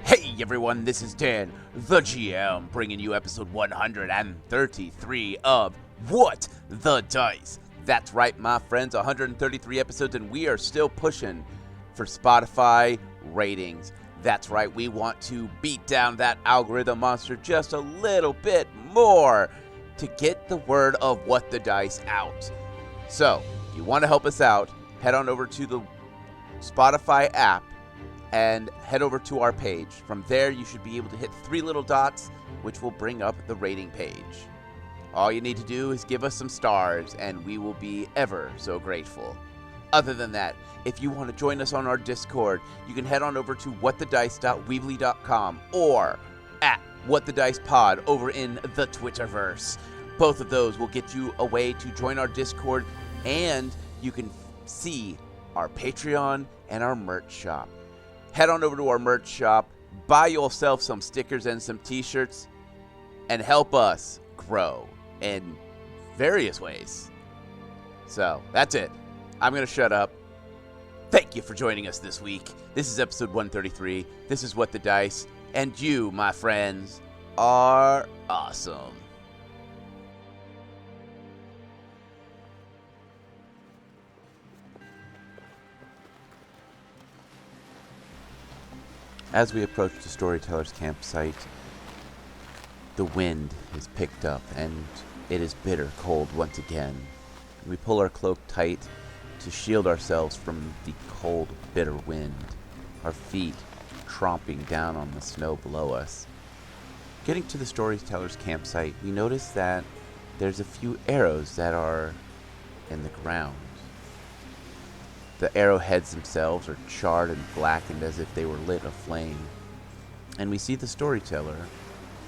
Hey everyone, this is Dan, the GM, bringing you episode 133 of What the Dice. That's right, my friends, 133 episodes, and we are still pushing for Spotify ratings. That's right, we want to beat down that algorithm monster just a little bit more to get the word of What the Dice out. So, if you want to help us out, head on over to the Spotify app and head over to our page. From there, you should be able to hit three little dots, which will bring up the rating page. All you need to do is give us some stars, and we will be ever so grateful. Other than that, if you want to join us on our Discord, you can head on over to whatthedice.weebly.com or at whatthedicepod over in the Twitterverse. Both of those will get you a way to join our Discord, and you can see our Patreon and our merch shop. Head on over to our merch shop, buy yourself some stickers and some t-shirts, and help us grow in various ways. So, that's it. I'm going to shut up. Thank you for joining us this week. This is episode 133. This is What the Dice. And you, my friends, are awesome. As we approach the storyteller's campsite, the wind is picked up and it is bitter cold once again. We pull our cloak tight to shield ourselves from the cold, bitter wind, our feet tromping down on the snow below us. Getting to the storyteller's campsite, we notice that there's a few arrows that are in the ground. The arrowheads themselves are charred and blackened as if they were lit aflame. And we see the storyteller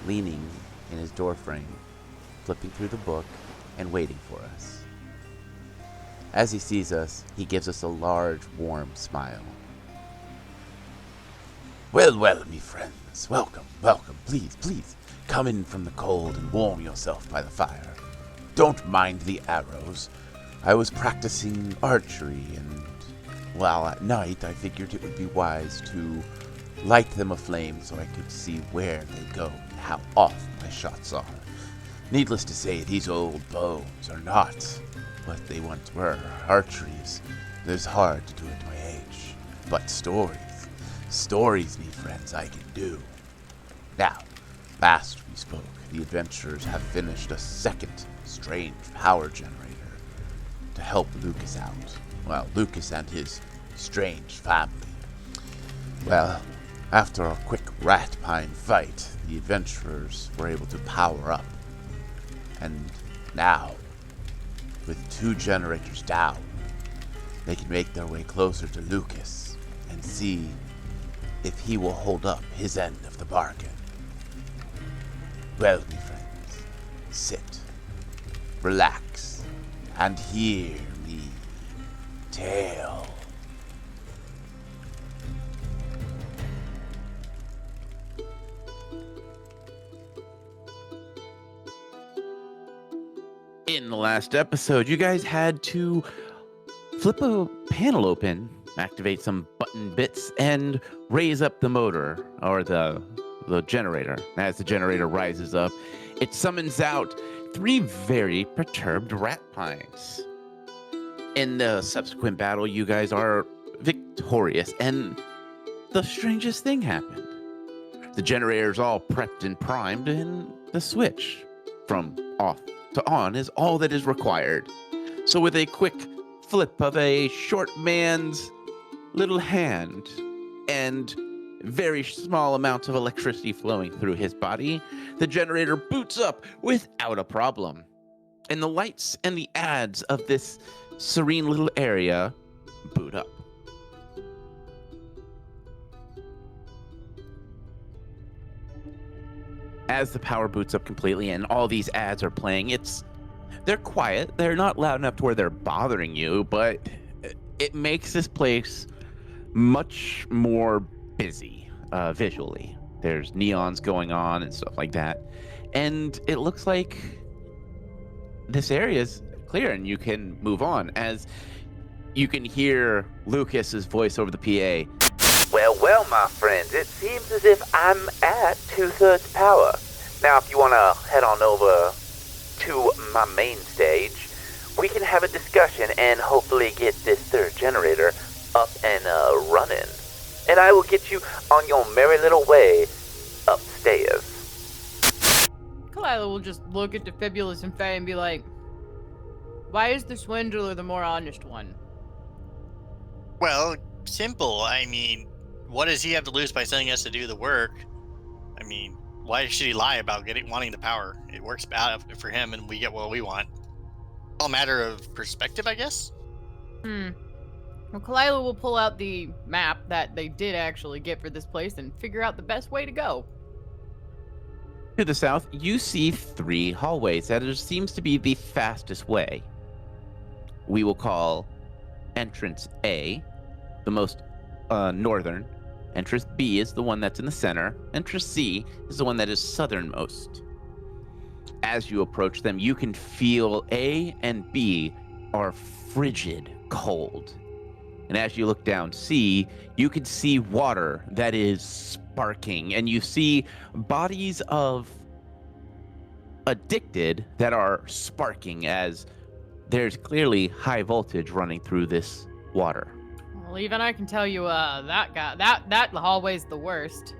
leaning in his doorframe, flipping through the book and waiting for us. As he sees us, he gives us a large, warm smile. Well, me friends, welcome. Please, come in from the cold and warm yourself by the fire. Don't mind the arrows. I was practicing archery and well, at night, I figured it would be wise to light them aflame so I could see where they go and how off my shots are. Needless to say, these old bows are not what they once were. Archery is hard to do at my age. But stories, me friends, I can do. Now, last we spoke, the adventurers have finished a second strange power generator to help Lucas out. Well, Lucas and his strange family. Well, after a quick rat pine fight, the adventurers were able to power up. And now, with 2 generators down, they can make their way closer to Lucas and see if he will hold up his end of the bargain. Well, me friends, sit, relax, and hear me tale. In the last episode, you guys had to flip a panel open, activate some button bits, and raise up the motor, or the generator. As the generator rises up, it summons out 3 very perturbed rat pines. In the subsequent battle, you guys are victorious, and the strangest thing happened. The generator's all prepped and primed, and the switch from off to on is all that is required. So with a quick flip of a short man's little hand and very small amounts of electricity flowing through his body, the generator boots up without a problem. And the lights and the ads of this serene little area boot up. As the power boots up completely and all these ads are playing, they're quiet. They're not loud enough to where they're bothering you, but it makes this place much more busy visually. There's neons going on and stuff like that. And it looks like this area is clear and you can move on, as you can hear Lucas's voice over the PA. Well, my friends, it seems as if I'm at 2/3 power. Now, if you want to head on over to my main stage, we can have a discussion and hopefully get this third generator up and running. And I will get you on your merry little way upstairs. Kalila will just look at Defibulus and Faye and be like, why is the swindler the more honest one? Well, simple. I mean, what does he have to lose by sending us to do the work? I mean, why should he lie about wanting the power? It works out for him, and we get what we want. All a matter of perspective, I guess. Well, Kalila will pull out the map that they did actually get for this place and figure out the best way to go. To the south, you see 3 hallways that seems to be the fastest way. We will call entrance A the most northern. Entrance B is the one that's in the center. Entrance C is the one that is southernmost. As you approach them, you can feel A and B are frigid cold. And as you look down C, you can see water that is sparking. And you see bodies of addicted that are sparking as there's clearly high voltage running through this water. Well, even I can tell you, that hallway's the worst.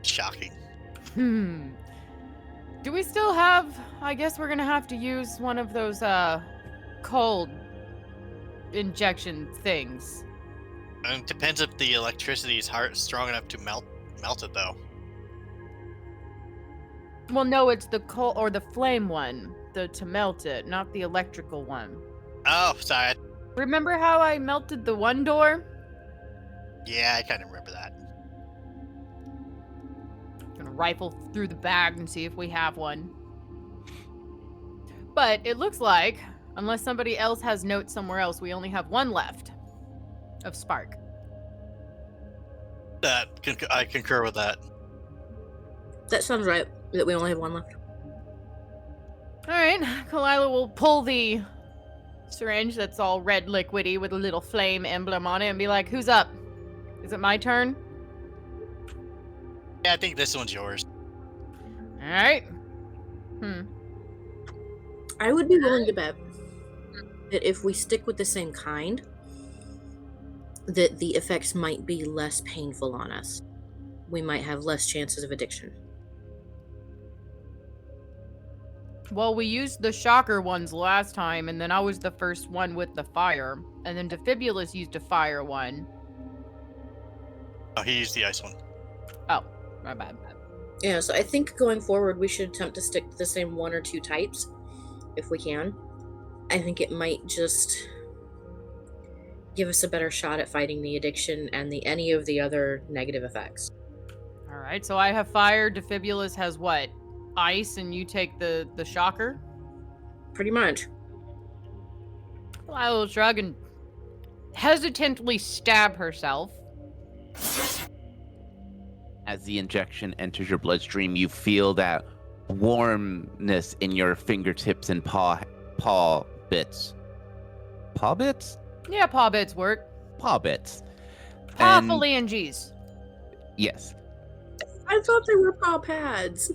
Shocking. Do we still have, I guess we're gonna have to use one of those, cold injection things. It depends if the electricity is strong enough to melt it, though. Well, no, it's the coal or the flame one, to melt it, not the electrical one. Oh, sorry. Remember how I melted the one door? Yeah, I kind of remember that. Gonna rifle through the bag and see if we have one. But it looks like, unless somebody else has notes somewhere else, we only have one left of spark. I concur with that. That sounds right, that we only have one left. Alright, Kalila will pull the syringe that's all red liquidy with a little flame emblem on it and be like, who's up? Is it my turn? Yeah, I think this one's yours. Alright. I would be willing to bet that if we stick with the same kind, that the effects might be less painful on us. We might have less chances of addiction. Well, we used the shocker ones last time, and then I was the first one with the fire. And then Defibulus used a fire one. Oh, he used the ice one. Oh, my bad. Yeah, so I think going forward we should attempt to stick to the same 1 or 2 types, if we can. I think it might just give us a better shot at fighting the addiction and any of the other negative effects. Alright, so I have fire, Defibulus has what? Ice, and you take the shocker? Pretty much. Well, I will shrug and hesitantly stab herself. As the injection enters your bloodstream, you feel that warmness in your fingertips and paw bits. Paw bits? Yeah, paw bits work. Paw bits. Paw And- phalanges. Yes. I thought they were paw pads.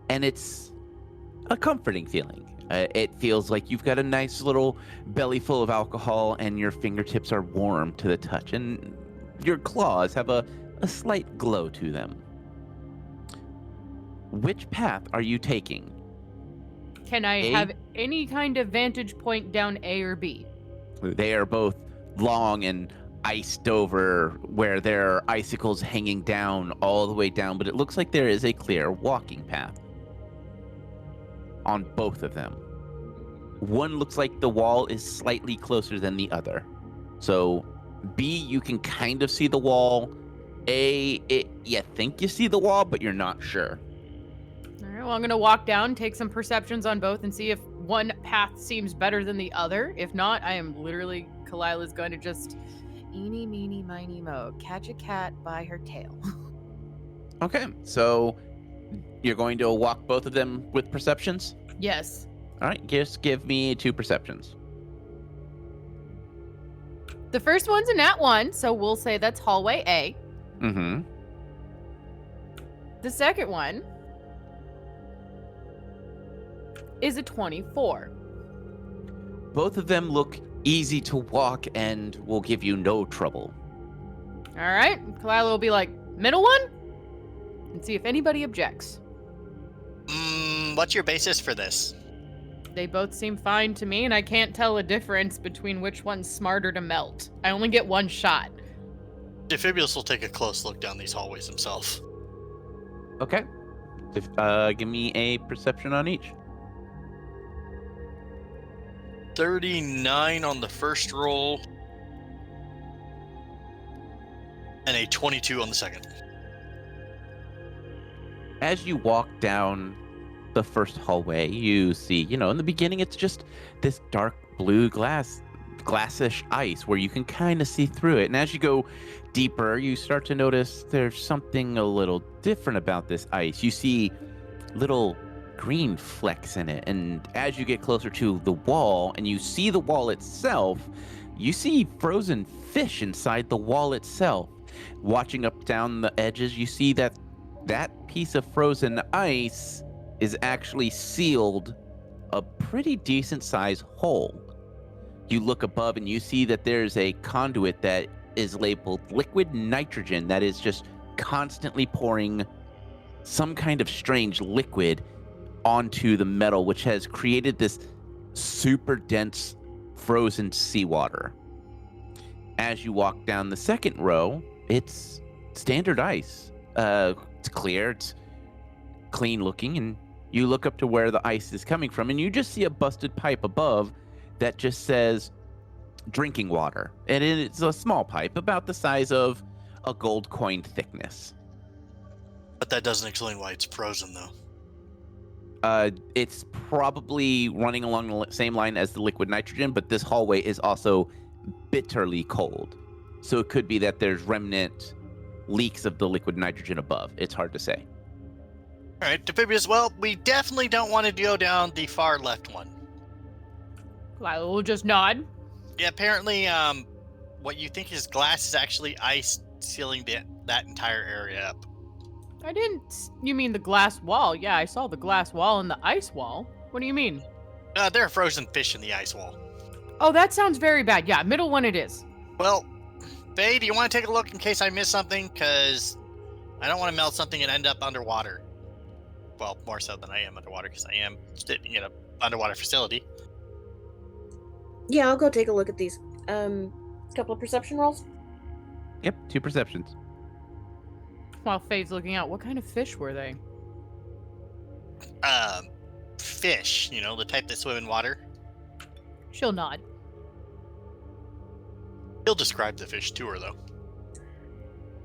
And it's a comforting feeling. It feels like you've got a nice little belly full of alcohol and your fingertips are warm to the touch and your claws have a slight glow to them. Which path are you taking? Can I A? have any kind of vantage point down A or B? They are both long and iced over where there are icicles hanging down all the way down, but it looks like there is a clear walking path on both of them. One looks like the wall is slightly closer than the other. So B, you can kind of see the wall. A, you think you see the wall, but you're not sure. All right, well, I'm going to walk down, take some perceptions on both, and see if one path seems better than the other. If not, I am literally, Kalila's going to just eeny, meeny, miny, mo, catch a cat by her tail. Okay, so you're going to walk both of them with perceptions? Yes. All right, just give me 2 perceptions. The first one's a nat 1, so we'll say that's hallway A. Mm-hmm. The second one is a 24. Both of them look easy to walk and will give you no trouble. All right. Kalila will be like, middle one? And see if anybody objects. What's your basis for this? They both seem fine to me, and I can't tell a difference between which one's smarter to melt. I only get one shot. Defibrius will take a close look down these hallways himself. Okay. Give me a perception on each. 39 on the first roll. And a 22 on the second. As you walk down the first hallway, you see, in the beginning, it's just this dark blue glassish ice where you can kind of see through it. And as you go deeper, you start to notice there's something a little different about this ice. You see little green flecks in it. And as you get closer to the wall and you see the wall itself, you see frozen fish inside the wall itself. Watching up down the edges, you see that piece of frozen ice is actually sealed a pretty decent sized hole. You look above and you see that there's a conduit that is labeled liquid nitrogen that is just constantly pouring some kind of strange liquid onto the metal, which has created this super dense frozen seawater. As you walk down the second row, it's standard ice. It's clear, it's clean looking, and you look up to where the ice is coming from, and you just see a busted pipe above that just says drinking water. And it's a small pipe, about the size of a gold coin thickness. But that doesn't explain why it's frozen, though. It's probably running along the same line as the liquid nitrogen, but this hallway is also bitterly cold. So it could be that there's remnant leaks of the liquid nitrogen above. It's hard to say. All right, Defibrius, well, we definitely don't want to go down the far left one. Kalila will just nod. Yeah, apparently, what you think is glass is actually ice sealing that entire area up. I didn't. You mean the glass wall? Yeah, I saw the glass wall and the ice wall. What do you mean? There are frozen fish in the ice wall. Oh, that sounds very bad. Yeah, middle one it is. Well, Faye, do you want to take a look in case I miss something? Because I don't want to melt something and end up underwater. Well, more so than I am underwater, because I am sitting in an underwater facility. Yeah, I'll go take a look at these. Couple of perception rolls. Yep, 2 perceptions. While Faye's looking out, what kind of fish were they? Fish, the type that swim in water. She'll nod. He'll describe the fish to her, though.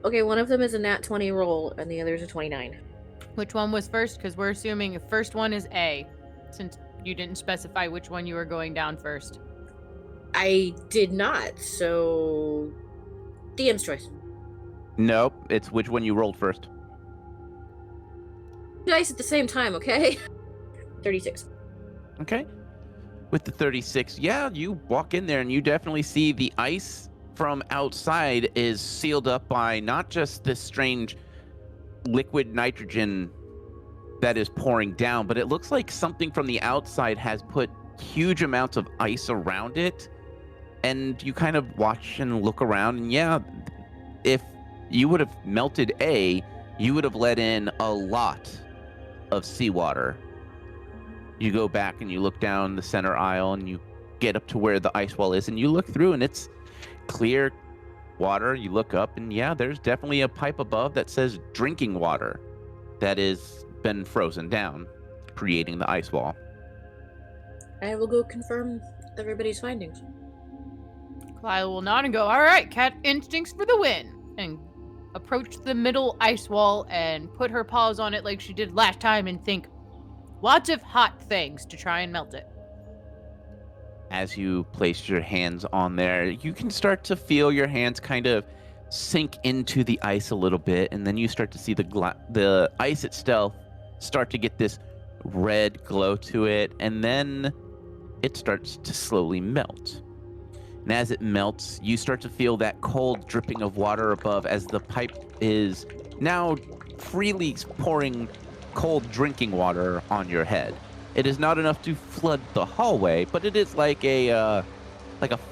Okay, one of them is a nat 20 roll, and the other is a 29. Which one was first? Because we're assuming the first one is A, since you didn't specify which one you were going down first. I did not, so DM's choice. Nope, it's which one you rolled first. Dice at the same time, okay? 36. Okay. With the 36, yeah, you walk in there and you definitely see the ice from outside is sealed up by not just this strange liquid nitrogen that is pouring down, but it looks like something from the outside has put huge amounts of ice around it. And you kind of watch and look around, and yeah, if you would have melted A, you would have let in a lot of seawater. You go back and you look down the center aisle and you get up to where the ice wall is and you look through and it's clear water. You look up and yeah, there's definitely a pipe above that says drinking water that has been frozen down, creating the ice wall. I will go confirm everybody's findings. Kalila will nod and go, all right, cat instincts for the win. And approach the middle ice wall and put her paws on it like she did last time and think lots of hot things to try and melt it. As you place your hands on there, you can start to feel your hands kind of sink into the ice a little bit, and then you start to see the ice itself start to get this red glow to it, and then it starts to slowly melt. And as it melts, you start to feel that cold dripping of water above as the pipe is now freely pouring cold drinking water on your head. It is not enough to flood the hallway, but it is like a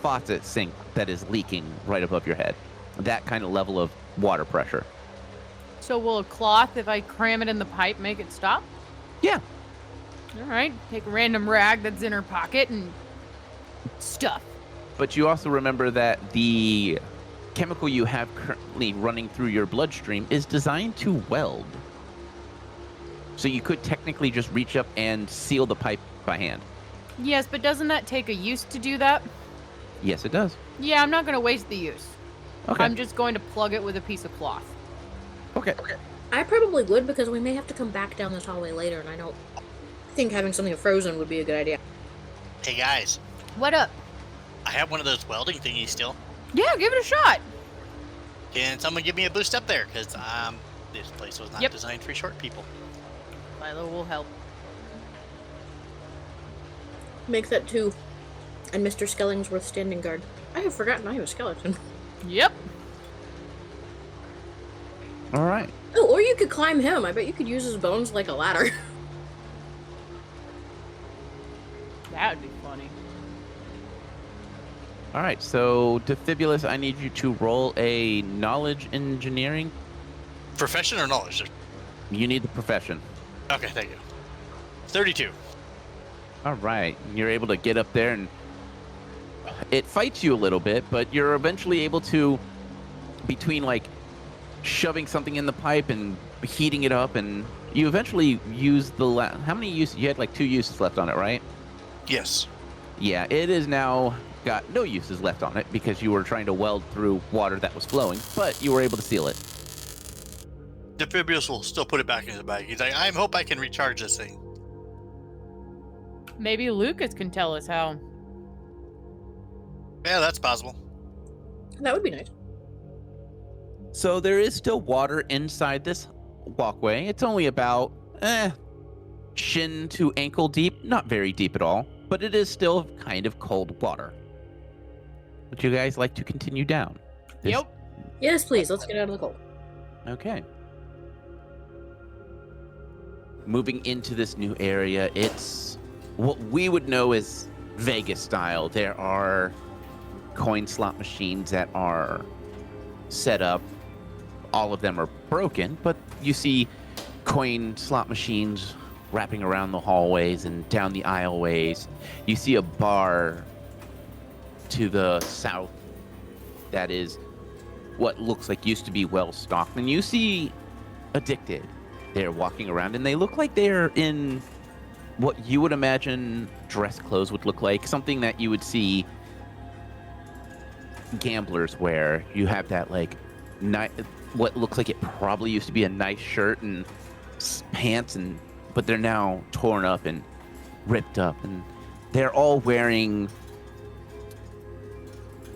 faucet sink that is leaking right above your head. That kind of level of water pressure. So will a cloth, if I cram it in the pipe, make it stop? Yeah. All right. Take a random rag that's in her pocket and stuff. But you also remember that the chemical you have currently running through your bloodstream is designed to weld. So you could technically just reach up and seal the pipe by hand. Yes, but doesn't that take a use to do that? Yes, it does. Yeah, I'm not going to waste the use. Okay. I'm just going to plug it with a piece of cloth. Okay. I probably would because we may have to come back down this hallway later, and I don't think having something frozen would be a good idea. Hey guys, What up? I have one of those welding thingies still. Yeah, give it a shot. Can someone give me a boost up there? Because this place was not Yep. designed for short people. Lila will help. Make that 2. And Mr. Skellingsworth standing guard. I have forgotten I have a skeleton. Yep. All right. Oh, or you could climb him. I bet you could use his bones like a ladder. That would be funny. All right. So, Defibulus, I need you to roll a knowledge engineering. Profession or knowledge? You need the profession. Okay, thank you. 32. All right. You're able to get up there, and it fights you a little bit, but you're eventually able to, between like shoving something in the pipe and heating it up, and you eventually use the how many uses? You had like 2 uses left on it, right? Yes. Yeah, it is now got no uses left on it because you were trying to weld through water that was flowing, but you were able to seal it. Defibulus will still put it back in the bag. He's like, I hope I can recharge this thing. Maybe Lucas can tell us how. Yeah, that's possible. That would be nice. So there is still water inside this walkway. It's only about shin to ankle deep, not very deep at all, but it is still kind of cold water. Would you guys like to continue down? Yep. Yes, please. Let's get out of the cold. Okay. Moving into this new area, it's what we would know as Vegas style. There are coin slot machines that are set up. All of them are broken, but you see coin slot machines wrapping around the hallways and down the aisleways. You see a bar to the south that is what looks like used to be well stocked, and you see Addicted. They're walking around, and they look like they're in what you would imagine dress clothes would look like, something that you would see gamblers wear. You have that like what looks like it probably used to be a nice shirt and pants, and but they're now torn up and ripped up, and they're all wearing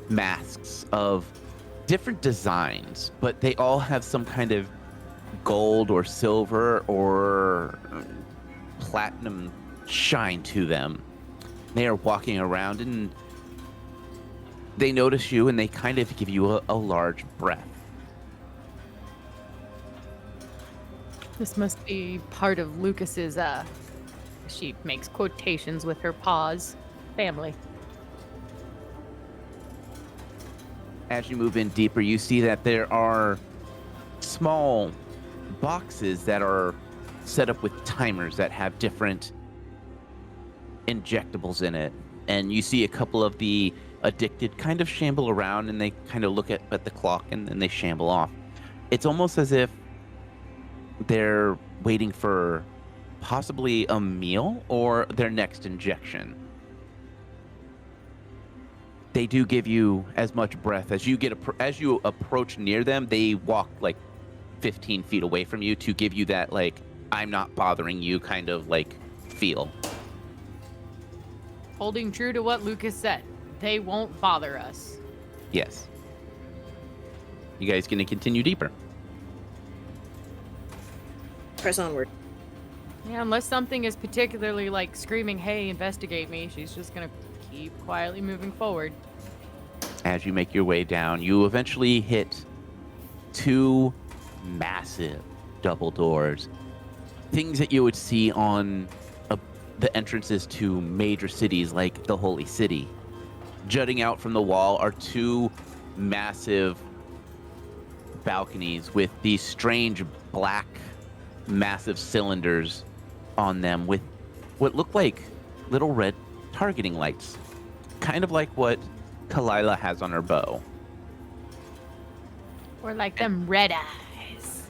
masks of different designs, but they all have some kind of gold or silver or platinum shine to them. They are walking around, and they notice you, and they kind of give you a large breath. This must be part of Lucas's, she makes quotations with her paws, family. As you move in deeper, you see that there are small boxes that are set up with timers that have different injectables in it. And you see a couple of the Addicted kind of shamble around, and they kind of look at the clock, and then they shamble off. It's almost as if they're waiting for possibly a meal or their next injection. They do give you as much breath as you get. As you approach near them, they walk like 15 feet away from you to give you that like I'm not bothering you kind of like feel. Holding true to what Lucas said. They won't bother us. Yes. You guys gonna continue deeper? Press onward. Yeah, unless something is particularly like screaming, hey, investigate me, she's just gonna keep quietly moving forward. As you make your way down, you eventually hit two massive double doors. Things that you would see on the entrances to major cities like the Holy City. Jutting out from the wall are two massive balconies with these strange black massive cylinders on them with what look like little red targeting lights, kind of like what Kalila has on her bow. Or like them red eyes.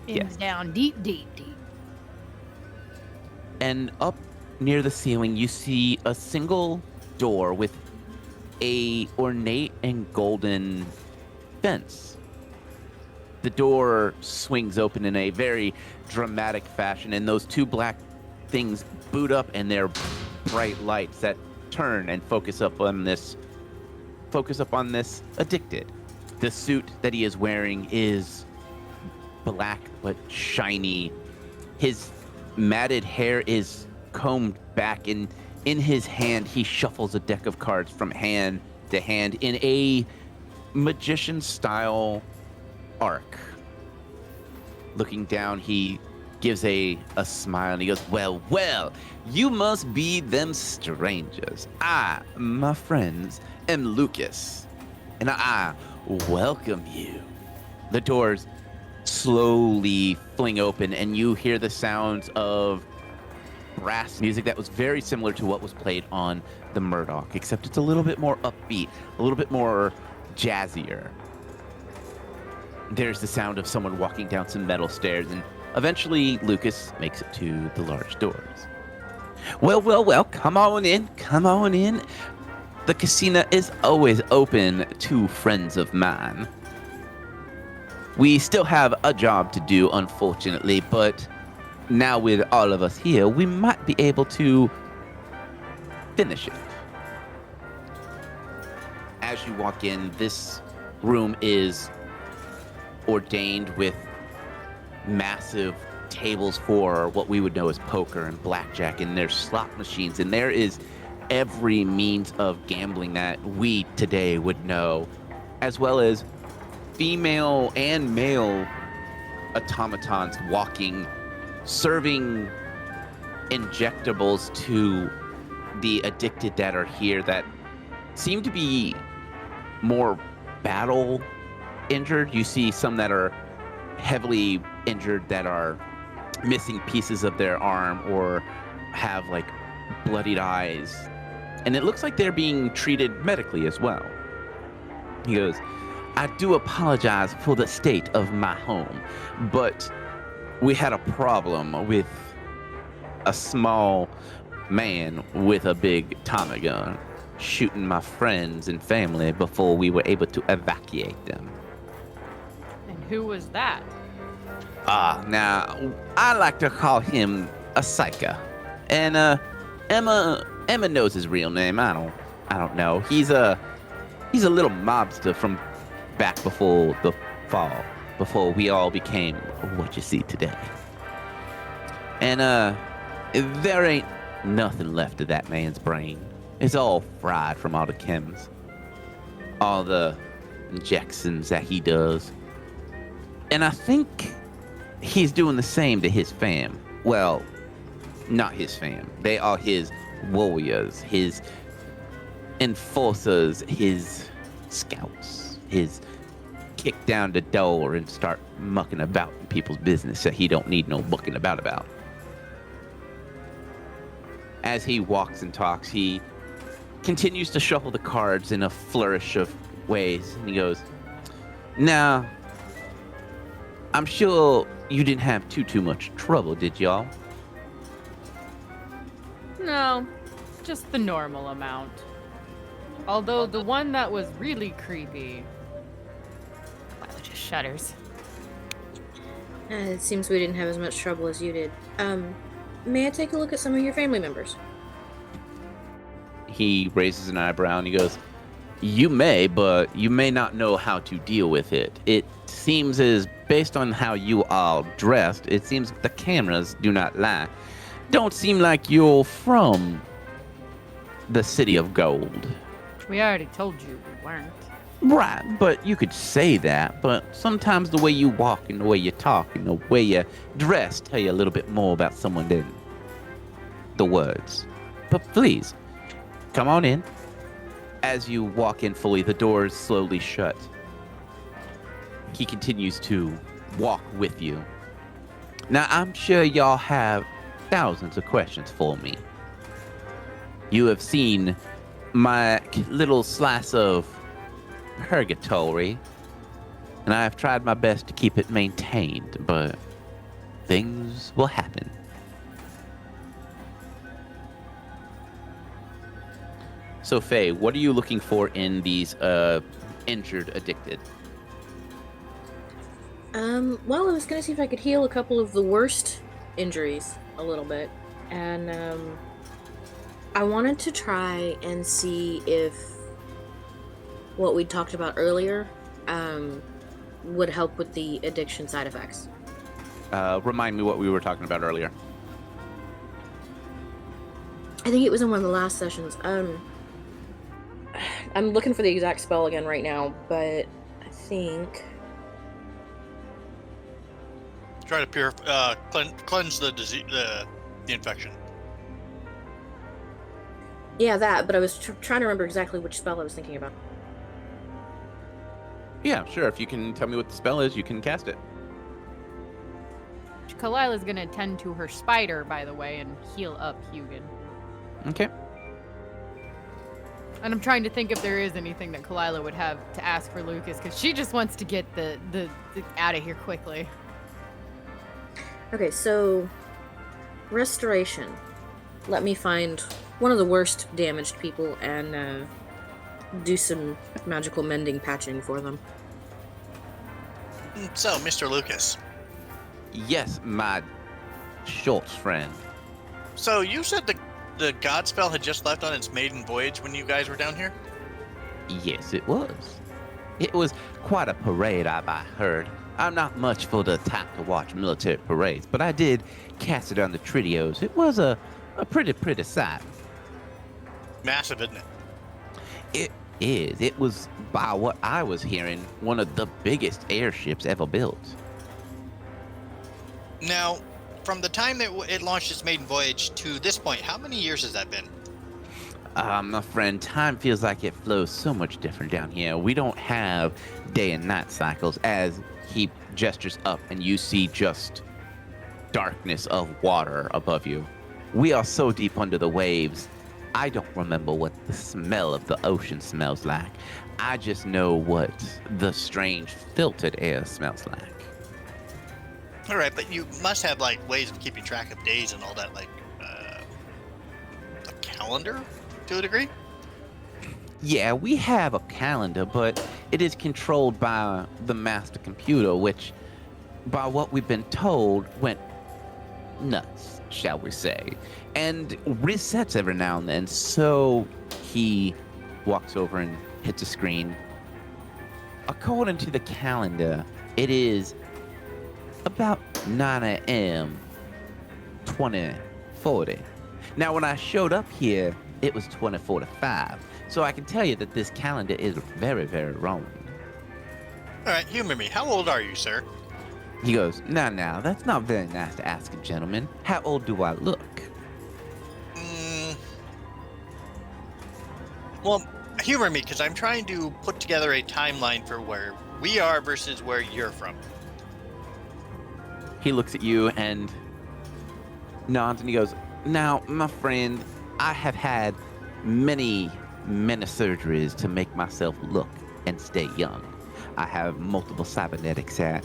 Yes. Down deep, deep, deep. And up near the ceiling, you see a single door with a ornate and golden fence. The door swings open in a very dramatic fashion, and those two black things boot up, and they're bright lights that turn and focus up on this addicted. The suit that he is wearing is black but shiny. His matted hair is combed back, and in his hand he shuffles a deck of cards from hand to hand in a magician style arc. Looking down, he gives a smile and he goes, well, you must be them strangers. I, my friends, am Lucas, and I welcome you. The doors slowly fling open, and you hear the sounds of brass music that was very similar to what was played on the Murdoch, except it's a little bit more upbeat, a little bit more jazzier. There's the sound of someone walking down some metal stairs, and eventually Lucas makes it to the large doors. Well, come on in. The casino is always open to friends of mine. We still have a job to do, unfortunately, but now with all of us here, we might be able to finish it. As you walk in, this room is ordained with massive tables for what we would know as poker and blackjack, and there's slot machines, and there is every means of gambling that we today would know, as well as female and male automatons walking, serving injectables to the addicted that are here that seem to be more battle injured. You see some that are heavily injured that are missing pieces of their arm or have like bloodied eyes, and it looks like they're being treated medically as well. He goes, I do apologize for the state of my home, but we had a problem with a small man with a big Tommy gun shooting my friends and family before we were able to evacuate them. And who was that? Now, I like to call him a psycho. And, Emma knows his real name. I don't know. He's a little mobster from back before the fall, before we all became what you see today. And, there ain't nothing left of that man's brain. It's all fried from all the chems, all the injections that he does. And I think he's doing the same to his fam. Well, not his fam. They are his warriors, his enforcers, his scouts, his kick down the door and start mucking about in people's business that he don't need no mucking about. As he walks and talks, he continues to shuffle the cards in a flourish of ways, and he goes, now, I'm sure you didn't have too much trouble, did y'all? No, just the normal amount. Although the one that was really creepy, Lila just shudders. It seems we didn't have as much trouble as you did. May I take a look at some of your family members? He raises an eyebrow and he goes, you may, but you may not know how to deal with it. It seems as, based on how you are dressed, it seems the cameras do not lie. Don't seem like you're from the City of Gold. We already told you we weren't. Right, but you could say that, but sometimes the way you walk and the way you talk and the way you dress tell you a little bit more about someone than the words. But please, come on in. As you walk in fully, the doors slowly shut. He continues to walk with you. Now, I'm sure y'all have thousands of questions for me. You have seen my little slice of purgatory, and I have tried my best to keep it maintained, but things will happen. So, Faye, what are you looking for in these injured, addicted? Well, I was gonna see if I could heal a couple of the worst injuries a little bit, and I wanted to try and see if what we talked about earlier would help with the addiction side effects. Remind me what we were talking about earlier. I think it was in one of the last sessions. I'm looking for the exact spell again right now, but I think Try to cleanse the disease, the infection. yeah, that. But I was trying to remember exactly which spell I was thinking about. Yeah, sure. If you can tell me what the spell is, you can cast it. Kalila's gonna tend to her spider, by the way, and heal up Hugin. Okay. And I'm trying to think if there is anything that Kalila would have to ask for Lucas, because she just wants to get the out of here quickly. Okay, so restoration. Let me find one of the worst damaged people and do some magical mending patching for them. So, Mr. Lucas. Yes, my short friend. So you said the god spell had just left on its maiden voyage when you guys were down here? Yes, it was. It was quite a parade, I heard. I'm not much for the type to watch military parades, but I did cast it on the Tridios. It was a pretty sight. Massive, isn't it? It is. It was, by what I was hearing, one of the biggest airships ever built. Now, from the time that it launched its maiden voyage to this point, how many years has that been? My friend, time feels like it flows so much different down here. We don't have day and night cycles. As he gestures up and you see just darkness of water above you. We are so deep under the waves, I don't remember what the smell of the ocean smells like. I just know what the strange filtered air smells like. All right, but you must have like ways of keeping track of days and all that, like a calendar to a degree. Yeah, we have a calendar, but it is controlled by the master computer, which, by what we've been told, went nuts, shall we say, and resets every now and then. So he walks over and hits a screen. According to the calendar, it is about 9 a.m. 2040. Now, when I showed up here, it was 2045. So I can tell you that this calendar is very, very wrong. All right, humor me. How old are you, sir? He goes, now, that's not very nice to ask a gentleman. How old do I look? Well, humor me, because I'm trying to put together a timeline for where we are versus where you're from. He looks at you and nods and he goes, now, my friend, I have had many surgeries to make myself look and stay young. I have multiple cybernetics that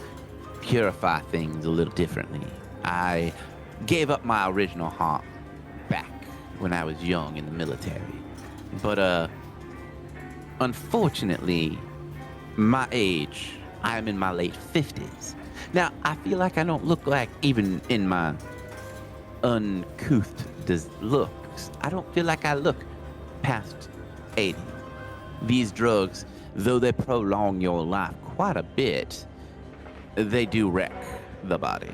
purify things a little differently. I gave up my original heart back when I was young in the military. But, unfortunately, my age, I'm in my late 50s. Now, I feel like I don't look like, even in my uncouth looks, I don't feel like I look past 80. These drugs, though they prolong your life quite a bit, they do wreck the body.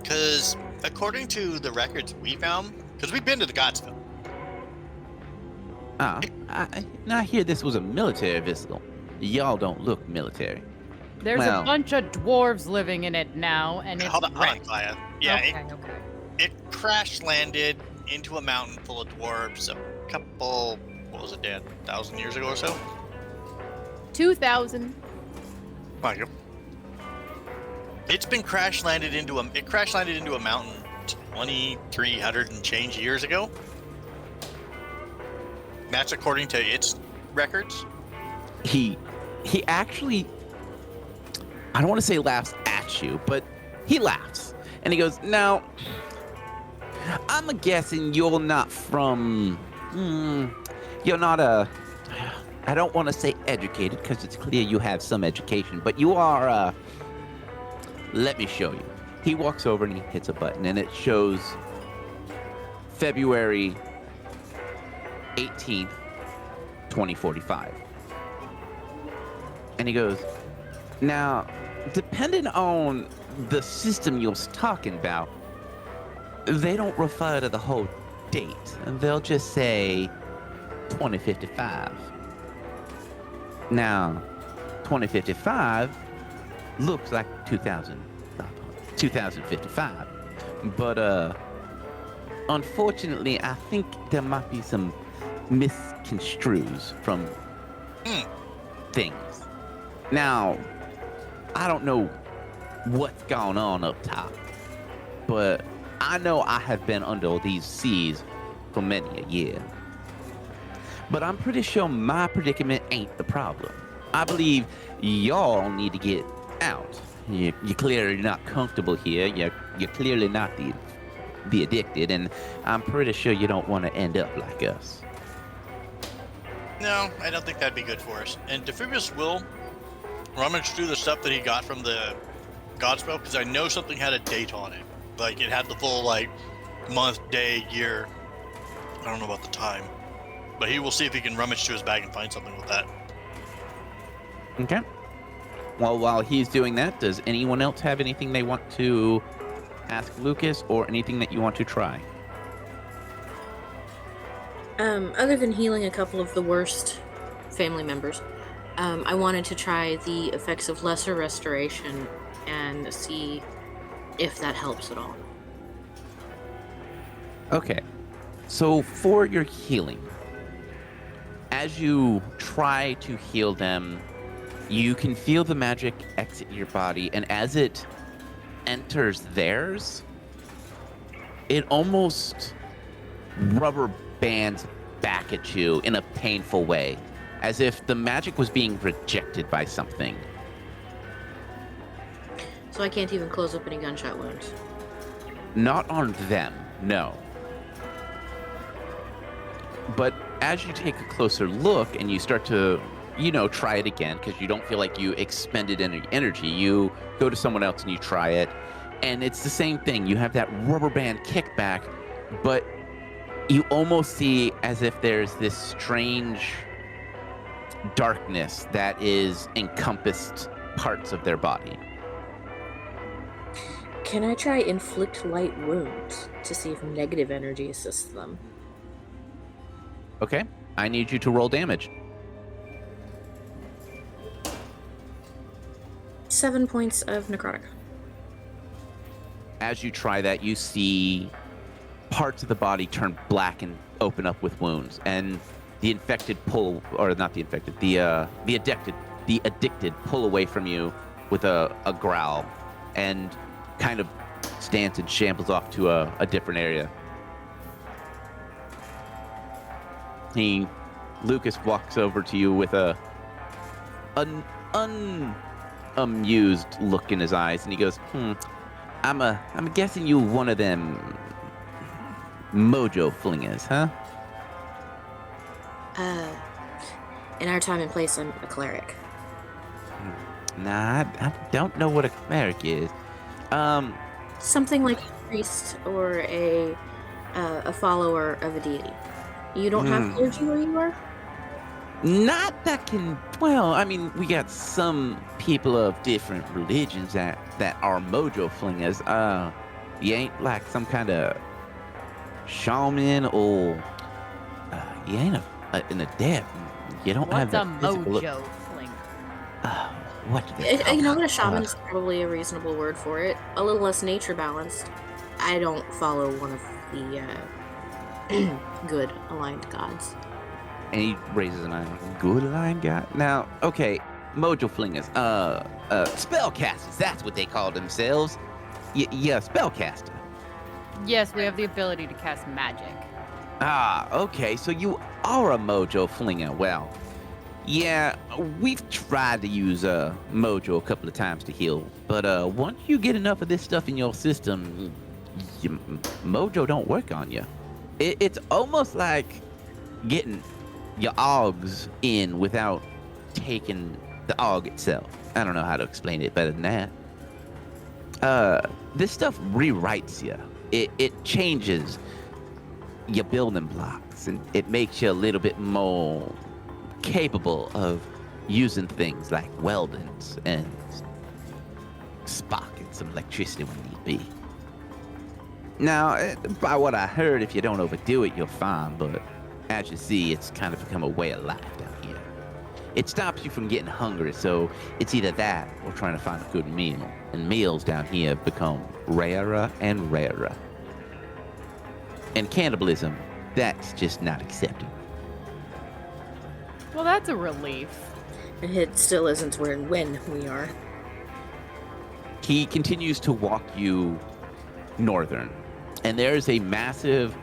Because according to the records we found, because we've been to the Godsville, I hear this was a military vessel. Y'all don't look military. There's Well- a bunch of dwarves living in it now, and it's Hold on, wrecked. Claudia. Yeah, Okay. it crash landed into a mountain full of dwarves a couple, what was it, Dad? 1,000 years ago or so? 2,000. Thank you. It's been crash landed into a mountain 2,300 and change years ago. That's according to its records. He actually, I don't want to say laughs at you, but he laughs. And he goes, now, I'm guessing you're not from, you're not I don't want to say educated, because it's clear you have some education, but you are, let me show you. He walks over and he hits a button, and it shows February 18th, 2045. And he goes, now, depending on the system you're talking about, they don't refer to the whole date. They'll just say 2055. Now, 2055 looks like 2055. But, unfortunately, I think there might be some misconstrues from things. Now, I don't know what's going on up top, but I know I have been under these seas for many a year. But I'm pretty sure my predicament ain't the problem. I believe y'all need to get out. You're clearly not comfortable here. You're clearly not the addicted, and I'm pretty sure you don't want to end up like us. No, I don't think that'd be good for us. And Defibrius will rummage through the stuff that he got from the Godspell, because I know something had a date on it. Like, it had the full, month, day, year. I don't know about the time. But he will see if he can rummage through his bag and find something with that. Okay. Well, while he's doing that, does anyone else have anything they want to ask Lucas, or anything that you want to try? Other than healing a couple of the worst family members, I wanted to try the effects of lesser restoration and see if that helps at all. Okay. So for your healing, as you try to heal them, you can feel the magic exit your body, and as it enters theirs, it almost rubber bands back at you in a painful way, as if the magic was being rejected by something. So I can't even close up any gunshot wounds. Not on them, no. But as you take a closer look and you start to, try it again, because you don't feel like you expended any energy, you go to someone else and you try it, and it's the same thing. You have that rubber band kickback, but you almost see as if there's this strange darkness that is encompassed parts of their body. Can I try inflict light wounds to see if negative energy assists them? Okay, I need you to roll damage. 7 points of necrotic. As you try that, you see parts of the body turn black and open up with wounds, and the infected pull, or not the infected, the addicted pull away from you with a growl, and kind of stands and shambles off to a different area. Lucas walks over to you with an unamused look in his eyes, and he goes, I'm guessing you one of them mojo flingers, huh? In our time and place, I'm a cleric. Nah, I don't know what a cleric is. Something like a priest or a follower of a deity. You don't have clergy where you are? Not that can, well, I mean, we got some people of different religions that are mojo flingers. You ain't like some kind of shaman, or you ain't a In a dip, you don't have What's the a physical. mojo fling? What do they call You know what? A it? shaman is probably a reasonable word for it. A little less nature balanced. I don't follow one of the good aligned gods. And he raises an eye. Good line guy. Now, okay, mojo flingers. Spellcasters. That's what they call themselves. Yeah, spellcaster. Yes, we have the ability to cast magic. Okay, so you are a mojo flinger. Well, yeah, we've tried to use mojo a couple of times to heal, but once you get enough of this stuff in your system, mojo don't work on you. It's almost like getting your augs in without taking the aug itself. I don't know how to explain it better than that. This stuff rewrites you. It changes your building blocks, and it makes you a little bit more capable of using things like weldings and sparking some electricity when need be. Now, by what I heard, if you don't overdo it, you're fine, but as you see, it's kind of become a way of life down here. It stops you from getting hungry, so it's either that or trying to find a good meal, and meals down here become rarer and rarer. And cannibalism, that's just not acceptable. Well, that's a relief. It still isn't when we are. He continues to walk you northern, and there's a massive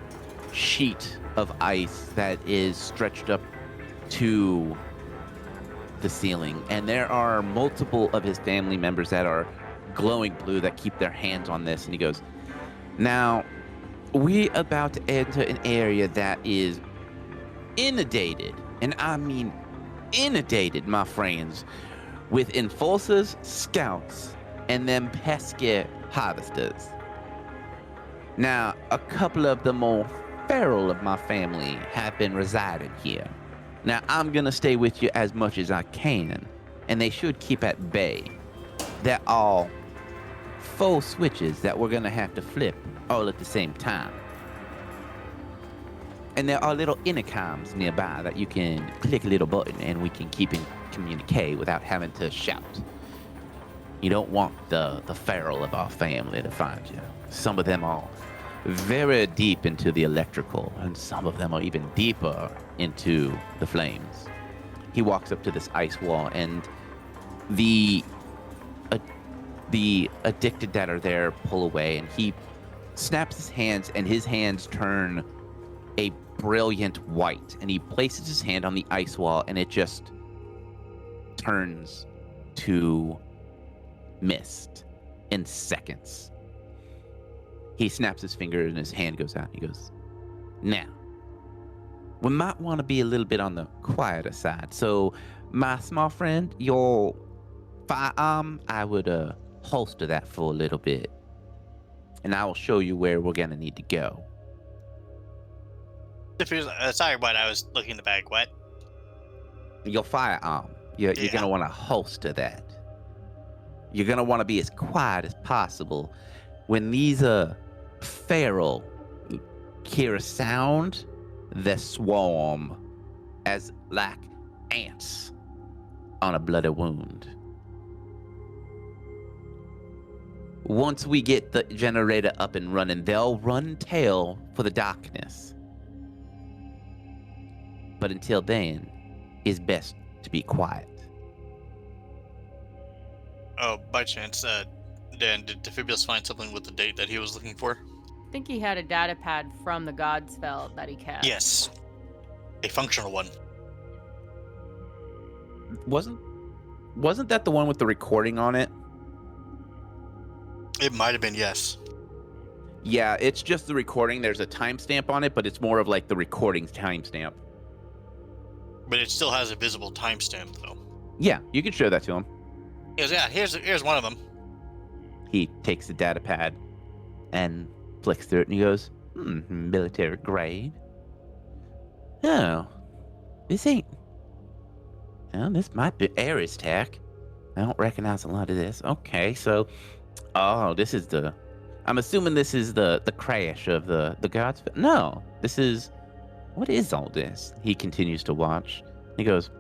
sheet of ice that is stretched up to the ceiling, and there are multiple of his family members that are glowing blue that keep their hands on this, and he goes, now, we're about to enter an area that is inundated, and I mean inundated, my friends, with enforcers, scouts, and them pesky harvesters. Now, a couple of the more feral of my family have been residing here. Now, I'm gonna stay with you as much as I can, and they should keep at bay. They're all 4 switches that we're gonna have to flip all at the same time. And there are little intercoms nearby that you can click a little button and we can keep in communicate without having to shout. You don't want the feral of our family to find you. Some of them are very deep into the electrical, and some of them are even deeper into the flames. He walks up to this ice wall, and the addicted that are there pull away, and he snaps his hands, and his hands turn a brilliant white, and he places his hand on the ice wall, and it just turns to mist in seconds. He snaps his finger and his hand goes out. He goes, now, we might want to be a little bit on the quieter side. So, my small friend, your firearm, I would holster that for a little bit. And I will show you where we're going to need to go. Sorry, but I was looking in the bag. What? Your firearm, you're going to want to holster that. You're going to want to be as quiet as possible. When these feral hear a sound, they swarm as like ants on a bloody wound. Once we get the generator up and running, they'll run tail for the darkness. But until then, it's best to be quiet. Oh, by chance, Dan, did Defibrius find something with the date that he was looking for? I think he had a data pad from the God spell that he cast. Yes. A functional one. Wasn't that the one with the recording on it? It might have been, yes. Yeah, it's just the recording. There's a timestamp on it, but it's more of like the recording's timestamp. But it still has a visible timestamp, though. Yeah, you can show that to him. He goes, yeah, here's one of them. He takes the data pad and flicks through it, and he goes, military grade. Oh, this ain't... Well, this might be Ares tech. I don't recognize a lot of this. Okay, so... Oh, this is the... I'm assuming this is the crash of the gods. No, this is what is all this? He continues to watch. He goes,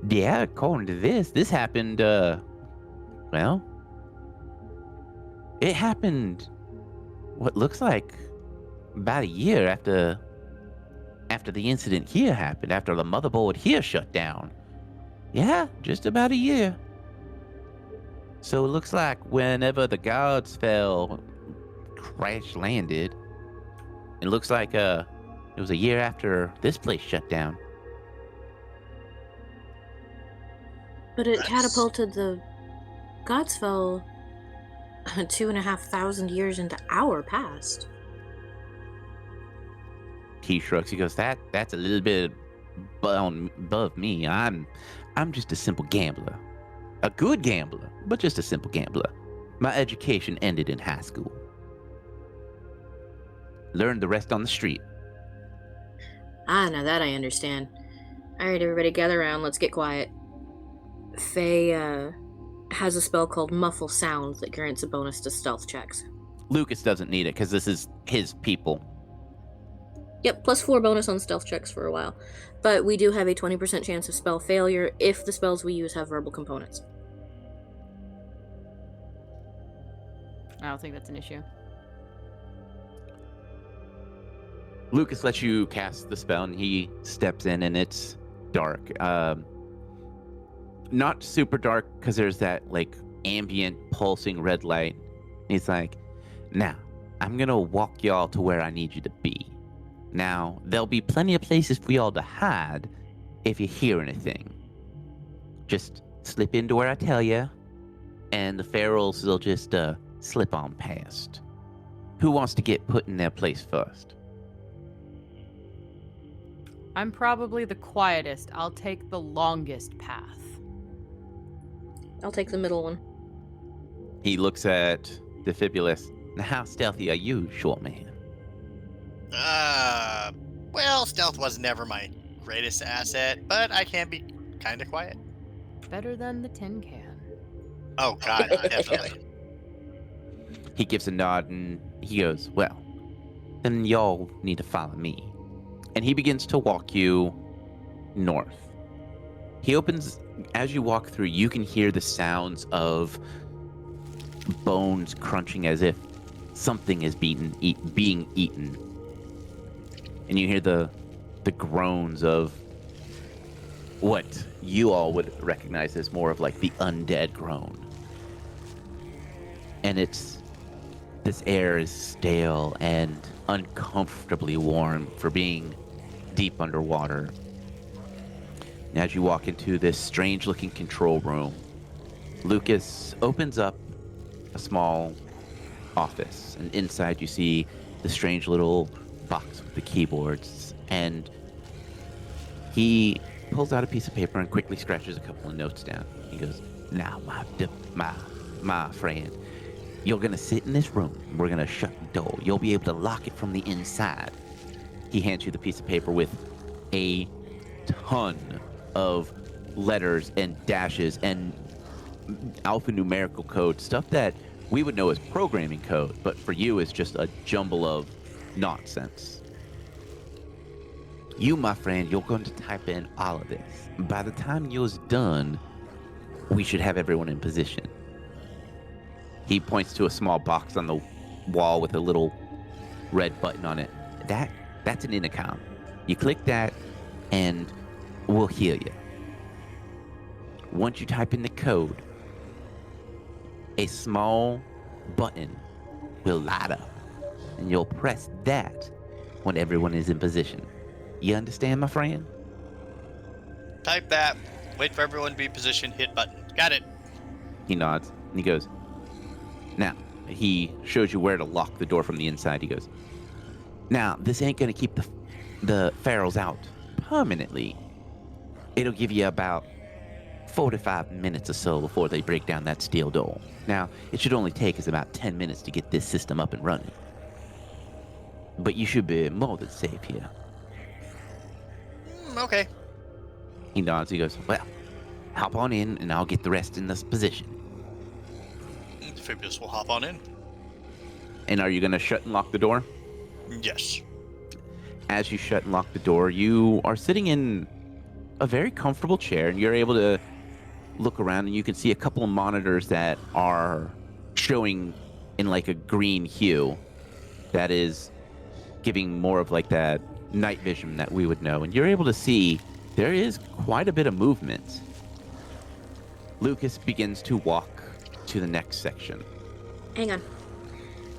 yeah, according to this happened, well, it happened what looks like about a year after the incident here happened, after the motherboard here shut down. Yeah, just about a year. So it looks like whenever the gods fell, crash landed, it looks like it was a year after this place shut down. But it That's- catapulted the Godsfell 2,500 years into our past. He shrugs. He goes, that's a little bit above me. I'm just a simple gambler. A good gambler, but just a simple gambler. My education ended in high school. Learned the rest on the street. Ah, now that I understand. Alright, everybody gather around. Let's get quiet. Faye, has a spell called Muffle Sound that grants a bonus to stealth checks. Lucas doesn't need it because this is his people. Yep, plus 4 bonus on stealth checks for a while. But we do have a 20% chance of spell failure if the spells we use have verbal components. I don't think that's an issue. Lucas lets you cast the spell, and he steps in, and it's dark. Not super dark because there's that like ambient pulsing red light. He's like, now I'm gonna walk y'all to where I need you to be. Now there'll be plenty of places for y'all to hide if you hear anything. Just slip into where I tell you, and the ferals will just slip on past. Who wants to get put in their place first? I'm probably the quietest. I'll take the longest path. I'll take the middle one. He looks at Defibulus. Now, how stealthy are you, short man? Well, stealth was never my greatest asset, but I can be kind of quiet. Better than the tin can. Oh God, definitely. He gives a nod and he goes, well, then y'all need to follow me. And he begins to walk you north. He opens, as you walk through, you can hear the sounds of bones crunching as if something is being eaten. And you hear the groans of what you all would recognize as more of like the undead groan. And this air is stale and uncomfortably warm for being deep underwater. And as you walk into this strange looking control room, Lucas opens up a small office, and inside you see the strange little box with the keyboards, and he pulls out a piece of paper and quickly scratches a couple of notes down. He goes, now my friend, you're gonna sit in this room. We're gonna shut the door. You'll be able to lock it from the inside. He hands you the piece of paper with a ton of letters and dashes and alphanumerical code, stuff that we would know as programming code, but for you it's just a jumble of nonsense. You, my friend, you're going to type in all of this. By the time you're done, we should have everyone in position. He points to a small box on the wall with a little red button on it. That's an intercom. You click that, and we'll hear you. Once you type in the code, a small button will light up, and you'll press that when everyone is in position. You understand, my friend? Type that. Wait for everyone to be positioned. Hit button. Got it. He nods, and he goes, now, he shows you where to lock the door from the inside. He goes, now, this ain't going to keep the ferals out permanently. It'll give you about 45 minutes or so before they break down that steel door. Now, it should only take us about 10 minutes to get this system up and running. But you should be more than safe here. Okay. He nods. He goes, well, hop on in, and I'll get the rest in this position. Phoebus will hop on in. And are you going to shut and lock the door? Yes. as you shut and lock the door, you are sitting in a very comfortable chair, and you're able to look around, and you can see a couple of monitors that are showing in like a green hue that is giving more of like that night vision that we would know. And you're able to see there is quite a bit of movement. Lucas begins to walk to the next section. Hang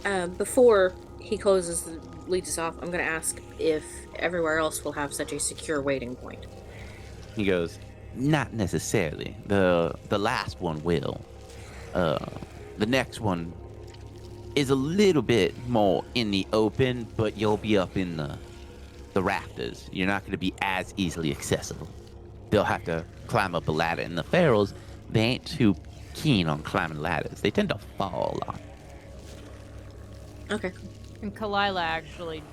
on. Before he leads us off, I'm going to ask if everywhere else will have such a secure waiting point. He goes, not necessarily. The last one will. The next one is a little bit more in the open, but you'll be up in the rafters. You're not going to be as easily accessible. They'll have to climb up a ladder, and the ferals, they ain't too keen on climbing ladders. They tend to fall a lot. Okay. And Kalila actually,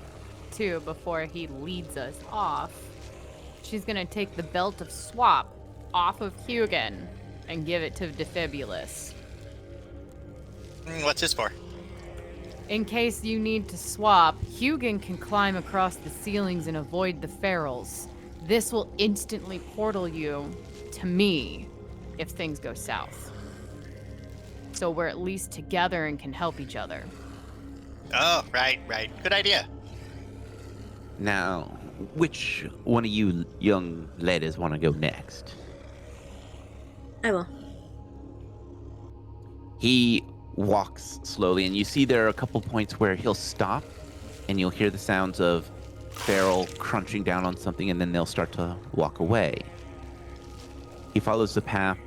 too, before he leads us off, she's going to take the belt of swap off of Hugin and give it to Defibulus. What's this for? In case you need to swap, Hugin can climb across the ceilings and avoid the ferals. This will instantly portal you to me if things go south. So we're at least together and can help each other. Oh, right. Good idea. Now, which one of you young ladies want to go next? I will. He walks slowly, and you see there are a couple points where he'll stop, and you'll hear the sounds of feral crunching down on something, and then they'll start to walk away. He follows the path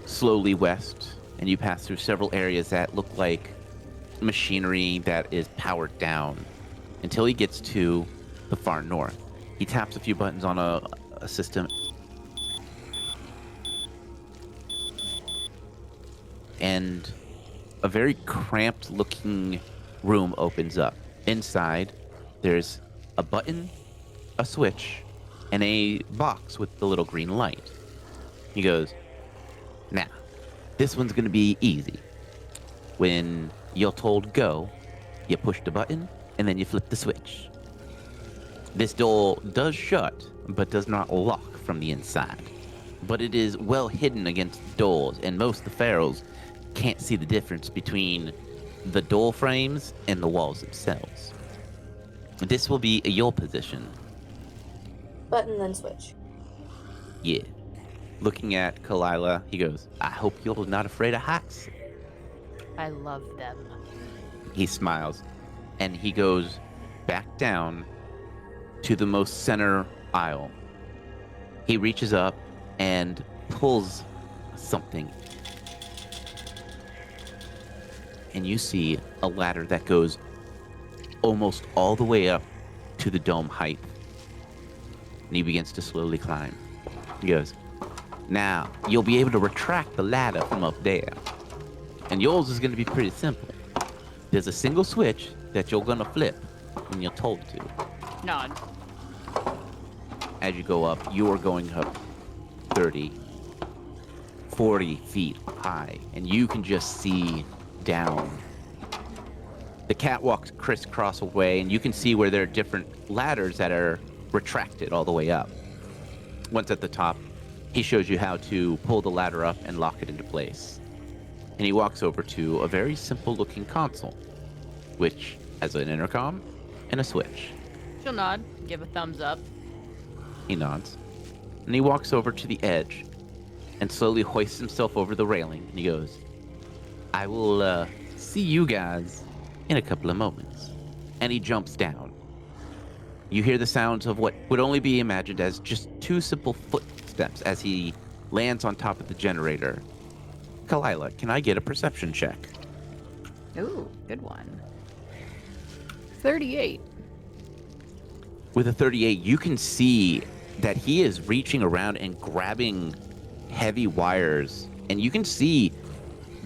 slowly west, and you pass through several areas that look like machinery that is powered down until he gets to the far north. He taps a few buttons on a system, and a very cramped looking room opens up. Inside, there's a button, a switch, and a box with the little green light. He goes, now, this one's gonna be easy. When you're told go, you push the button, and then you flip the switch. This door does shut, but does not lock from the inside. But it is well hidden against the doors, and most of the ferals can't see the difference between the door frames and the walls themselves. This will be your position. Button, then switch. Yeah. Looking at Kalila, he goes, I hope you're not afraid of heights. I love them. He smiles, and he goes back down to the most center aisle. He reaches up and pulls something, and you see a ladder that goes almost all the way up to the dome height. And he begins to slowly climb. He goes, now, you'll be able to retract the ladder from up there. And yours is going to be pretty simple. There's a single switch that you're going to flip when you're told to. Nod. As you go up, you are going up 30, 40 feet high, and you can just see down. The catwalks crisscross away, and you can see where there are different ladders that are retracted all the way up. Once at the top, he shows you how to pull the ladder up and lock it into place. And he walks over to a very simple looking console, which has an intercom and a switch. She'll nod, give a thumbs up. He nods, and he walks over to the edge and slowly hoists himself over the railing, and he goes, I will see you guys in a couple of moments. And he jumps down. You hear the sounds of what would only be imagined as just two simple footsteps as he lands on top of the generator. Kalila, can I get a perception check? Ooh, good one. 38. With a 38, you can see that he is reaching around and grabbing heavy wires, and you can see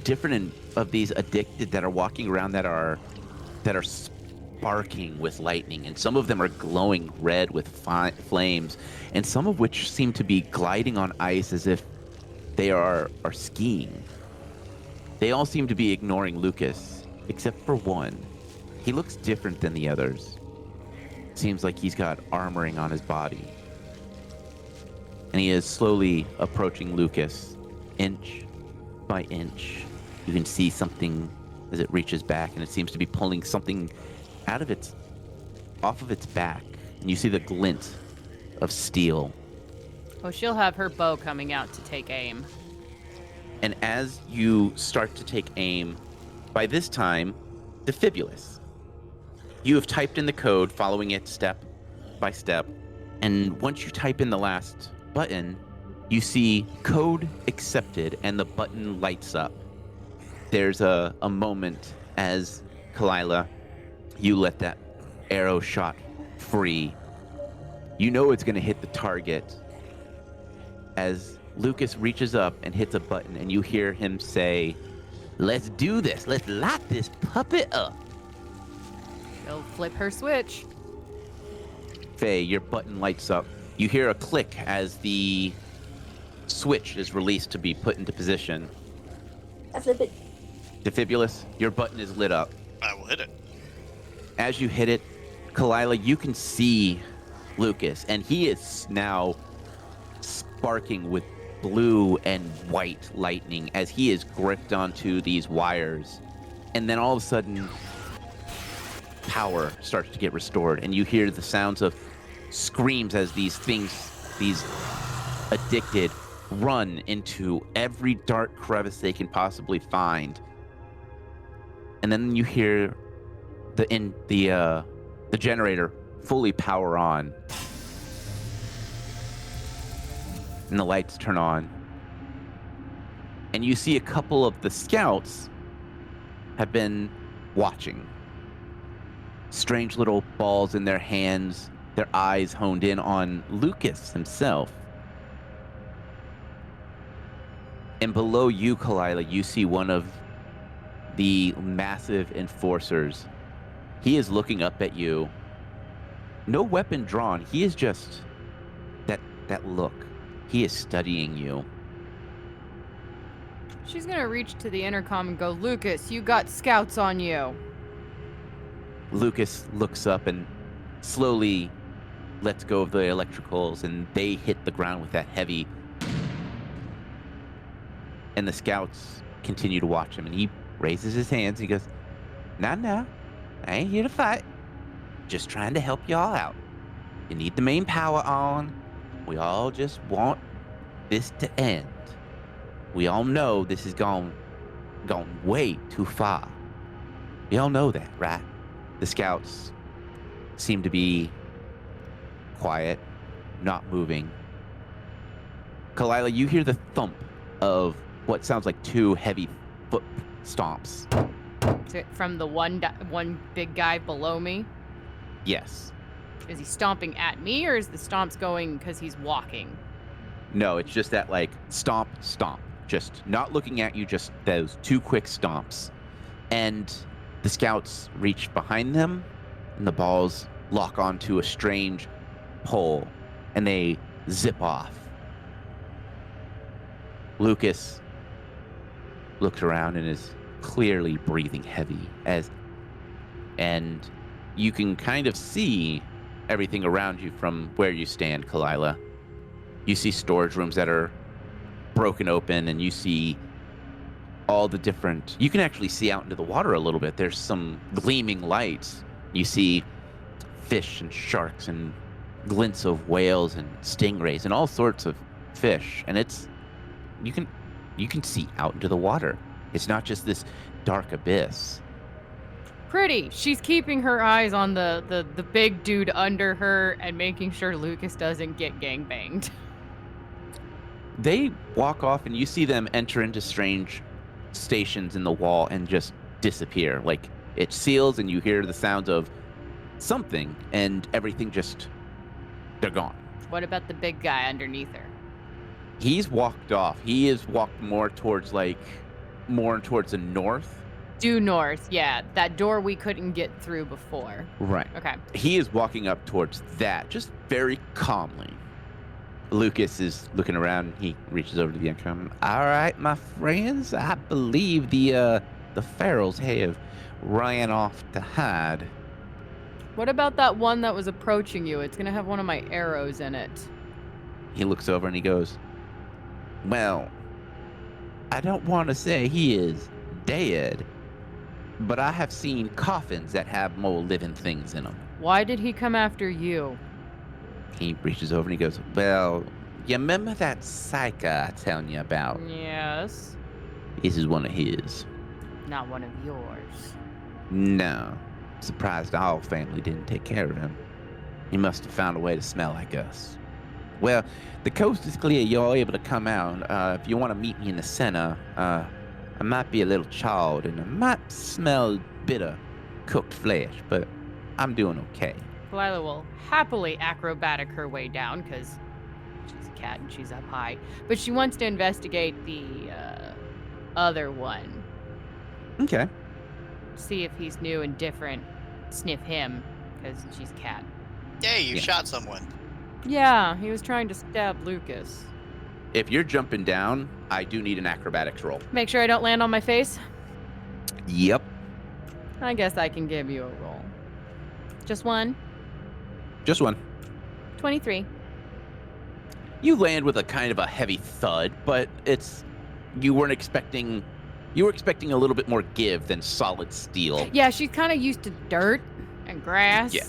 different of these addicted that are walking around that are sparking with lightning, and some of them are glowing red with flames, and some of which seem to be gliding on ice as if they are skiing. They all seem to be ignoring Lucas, except for one. He looks different than the others. Seems like he's got armoring on his body. And he is slowly approaching Lucas, inch by inch. You can see something as it reaches back, and it seems to be pulling something off of its back. And you see the glint of steel. Oh, she'll have her bow coming out to take aim. And as you start to take aim, by this time, Defibulous, you have typed in the code, following it step by step. And once you type in the last button, you see code accepted, and the button lights up. There's a moment as Kalila, you let that arrow shot free. You know it's going to hit the target. As Lucas reaches up and hits a button, and you hear him say, "Let's do this. Let's light this puppet up." She'll flip her switch. Faye, your button lights up. You hear a click as the switch is released to be put into position. I flip it. Defibulous, your button is lit up. I will hit it. As you hit it, Kalila, you can see Lucas, and he is now sparking with blue and white lightning as he is gripped onto these wires. And then all of a sudden, power starts to get restored, and you hear the sounds of screams as these addicted, run into every dark crevice they can possibly find. And then you hear the generator fully power on, and the lights turn on, and you see a couple of the scouts have been watching. Strange little balls in their hands, their eyes honed in on Lucas himself. And below you, Kalila, you see one of the massive enforcers. He is looking up at you. No weapon drawn. He is just that look. He is studying you. She's gonna reach to the intercom and go, "Lucas, you got scouts on you." Lucas looks up and slowly lets go of the electricals, and they hit the ground with that heavy. And the scouts continue to watch him, and he raises his hands. He goes, "Nah, I ain't here to fight. Just trying to help y'all out. You need the main power on. We all just want this to end. We all know this has gone way too far. We all know that, right?" The scouts seem to be quiet, not moving. Kalila, you hear the thump of what sounds like two heavy foot stomps. Is it from the one big guy below me? Yes. Is he stomping at me, or is the stomps going because he's walking? No, it's just that, like, stomp. Just not looking at you, just those two quick stomps. And the scouts reach behind them, and the balls lock onto a strange pole, and they zip off. Lucas looks around and is clearly breathing heavy, and you can kind of see everything around you from where you stand, Kalila. You see storage rooms that are broken open, and you see all the different... You can actually see out into the water a little bit. There's some gleaming lights. You see fish and sharks and glints of whales and stingrays and all sorts of fish. And it's... You can see out into the water. It's not just this dark abyss. Pretty. She's keeping her eyes on the big dude under her and making sure Lucas doesn't get gangbanged. They walk off, and you see them enter into strange stations in the wall and just disappear. Like, it seals, and you hear the sounds of something, and everything just... They're gone. What about the big guy underneath her? He's walked off. He is walked more towards the north. Due north, yeah. That door we couldn't get through before. Right. Okay. He is walking up towards that, just very calmly. Lucas is looking around. He reaches over to the intercom. "All right, my friends, I believe the pharaohs have ran off to hide." What about that one that was approaching you? It's gonna have one of my arrows in it. He looks over and he goes, well, I don't want to say he is dead, but I have seen coffins that have more living things in them. Why did he come after you? He reaches over and he goes, well, you remember that psycho I telling you about? Yes. This is one of his. Not one of yours. No. Surprised our family didn't take care of him. He must have found a way to smell like us. Well, the coast is clear. You're able to come out. If you want to meet me in the center, I might be a little charred and I might smell bitter cooked flesh, but I'm doing okay. Kalila will happily acrobatic her way down because she's a cat and she's up high. But she wants to investigate the other one. Okay. See if he's new and different. Sniff him because she's a cat. Hey, you Yeah. shot someone. Yeah, he was trying to stab Lucas. If you're jumping down, I do need an acrobatics roll. Make sure I don't land on my face. Yep. I guess I can give you a roll. Just one. Just one. 23. You land with a kind of a heavy thud, but you were expecting a little bit more give than solid steel. Yeah, she's kind of used to dirt and grass. Yeah.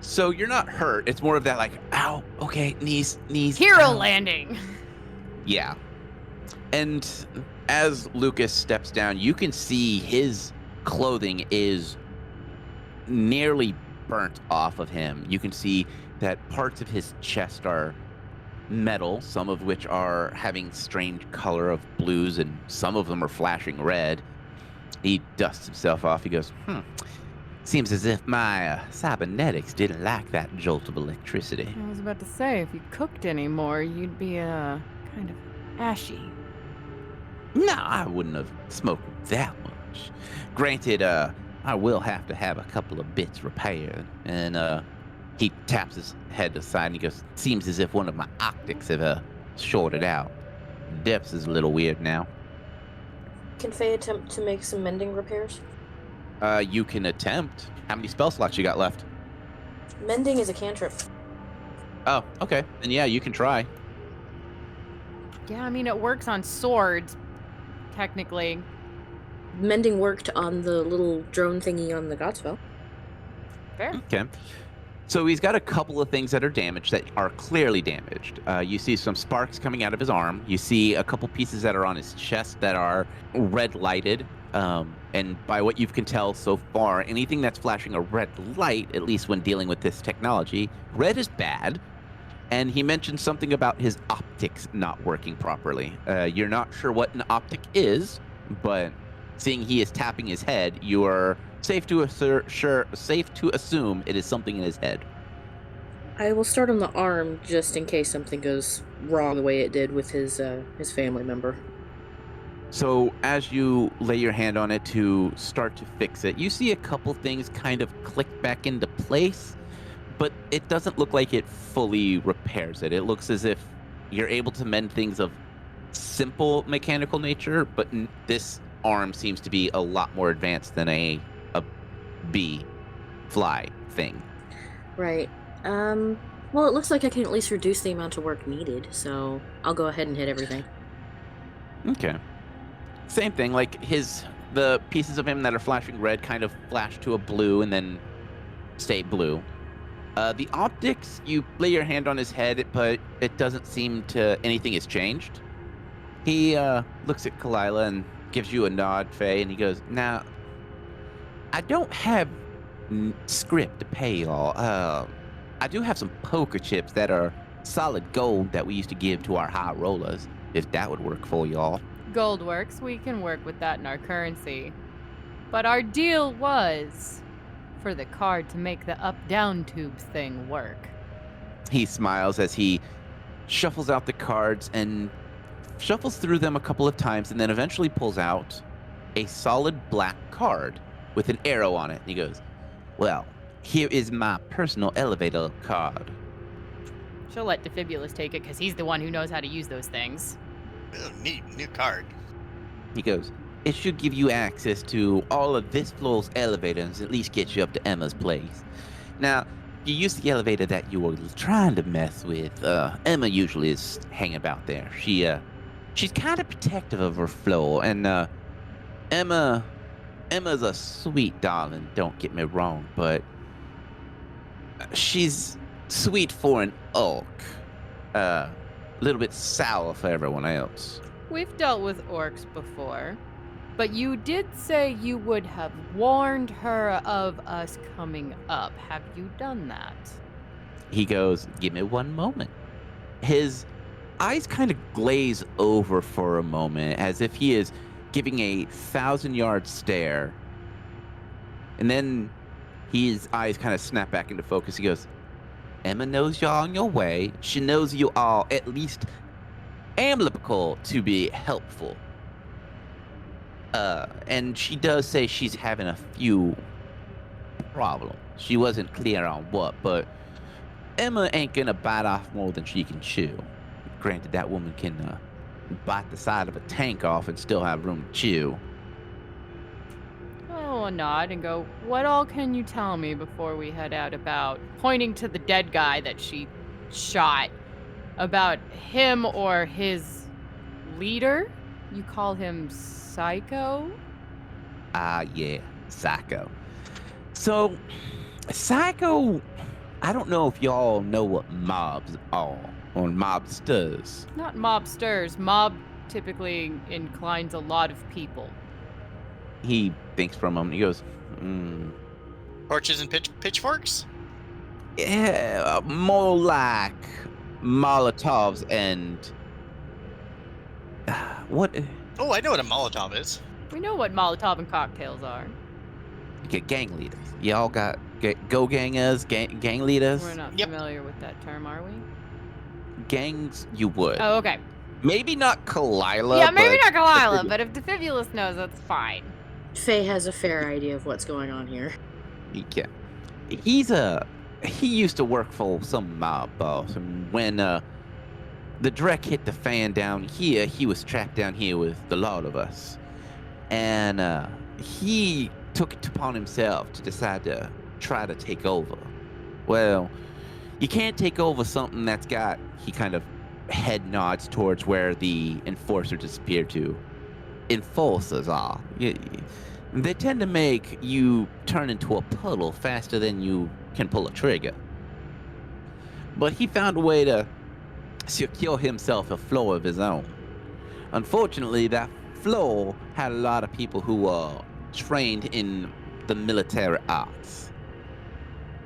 So you're not hurt. It's more of that like, ow, okay, knees. Hero ow. landing. Yeah. And as Lucas steps down, you can see his clothing is nearly burnt off of him. You can see that parts of his chest are metal, some of which are having strange color of blues, and some of them are flashing red. He dusts himself off. He goes, seems as if my cybernetics didn't like that jolt of electricity. I was about to say, if you cooked anymore, you'd be kind of ashy. No, I wouldn't have smoked that much. Granted, I will have to have a couple of bits repaired. And he taps his head aside and he goes, seems as if one of my optics have shorted out. Depths is a little weird now. Can Faye attempt to make some mending repairs? You can attempt. How many spell slots you got left? Mending is a cantrip. Oh, okay. Then yeah, you can try. Yeah, I mean, it works on swords, technically. Mending worked on the little drone thingy on the Godspell. Fair. Okay. So he's got a couple of things that are damaged, that are clearly damaged. You see some sparks coming out of his arm. You see a couple pieces that are on his chest that are red lighted. And by what you can tell so far, anything that's flashing a red light, at least when dealing with this technology, red is bad. And he mentioned something about his optics not working properly. You're not sure what an optic is, but seeing he is tapping his head, you are safe to assume it is something in his head. I will start on the arm just in case something goes wrong the way it did with his family member. So as you lay your hand on it to start to fix it, you see a couple things kind of click back into place, but it doesn't look like it fully repairs it. It looks as if you're able to mend things of simple mechanical nature, but this arm seems to be a lot more advanced than a bee fly thing. Right. Well, it looks like I can at least reduce the amount of work needed, so I'll go ahead and hit everything. Okay. Same thing, like the pieces of him that are flashing red kind of flash to a blue and then stay blue. The optics, you lay your hand on his head, but it doesn't seem to anything has changed. He looks at Kalila and gives you a nod, Faye, and he goes, now, I don't have script to pay y'all. I do have some poker chips that are solid gold that we used to give to our high rollers, if that would work for y'all. Gold works. We can work with that in our currency. But our deal was for the card to make the up-down tubes thing work. He smiles as he shuffles out the cards and shuffles through them a couple of times and then eventually pulls out a solid black card with an arrow on it. He goes, well, here is my personal elevator card. She'll let Defibulus take it because he's the one who knows how to use those things. Ooh, neat, new card. He goes, it should give you access to all of this floor's elevators, at least get you up to Emma's place. Now, you use the elevator that you were trying to mess with. Emma usually is hanging about there. She's kind of protective of her floor, and Emma's a sweet darling. Don't get me wrong, but she's sweet for an orc. A little bit sour for everyone else. We've dealt with orcs before, but you did say you would have warned her of us coming up. Have you done that? He goes, "Give me one moment." His eyes kind of glaze over for a moment as if he is giving a 1,000-yard stare. And then his eyes kind of snap back into focus. He goes, "Emma knows you're on your way. She knows you are at least amicable to be helpful. And she does say she's having a few problems. She wasn't clear on what, but Emma ain't gonna bite off more than she can chew. Granted, that woman can bite the side of a tank off and still have room to chew." I'll nod and go, what all can you tell me before we head out about pointing to the dead guy that she shot, about him or his leader? You call him Psycho? Yeah, Psycho. So, Psycho, I don't know if y'all know what mobs are, or mobsters. Not mobsters. Mob typically inclines a lot of people. He thinks for a moment. He goes, Torches and pitchforks? yeah, more like Molotovs and... what? Oh, I know what a Molotov is. We know what Molotov and cocktails are. Get gang leaders. Y'all got go gangers, gang leaders? We're not Yep. familiar with that term, are we? Gangs, you would. Oh, okay. Maybe not Kalila. Yeah, maybe but not Kalila, but if Defibulus knows, that's fine. Faye has a fair idea of what's going on here. Yeah. He used to work for some mob boss, and when the Drek hit the fan down here, he was trapped down here with the lot of us. And he took it upon himself to decide to try to take over. Well, you can't take over something that's got, he kind of head nods towards where the enforcer disappeared to. Enforcers are. They tend to make you turn into a puddle faster than you can pull a trigger. But he found a way to secure himself a floor of his own. Unfortunately, that floor had a lot of people who were trained in the military arts.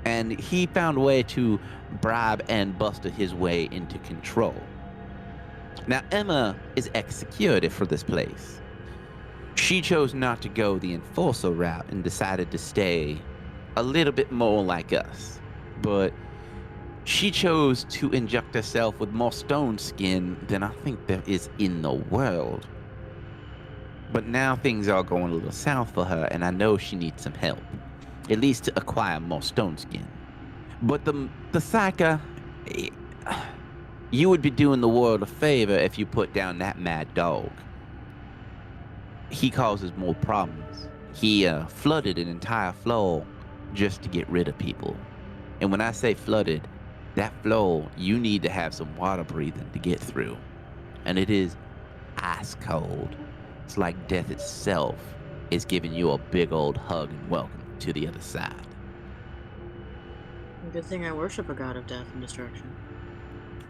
And he found a way to bribe and buster his way into control. Now, Emma is ex-security for this place. She chose not to go the enforcer route and decided to stay a little bit more like us. But she chose to inject herself with more stone skin than I think there is in the world. But now things are going a little south for her, and I know she needs some help. At least to acquire more stone skin. But the Psycho, you would be doing the world a favor if you put down that mad dog. He causes more problems. He flooded an entire floor just to get rid of people. And when I say flooded, that floor, you need to have some water breathing to get through. And it is ice cold. It's like death itself is giving you a big old hug and welcome to the other side. Good thing I worship a god of death and destruction.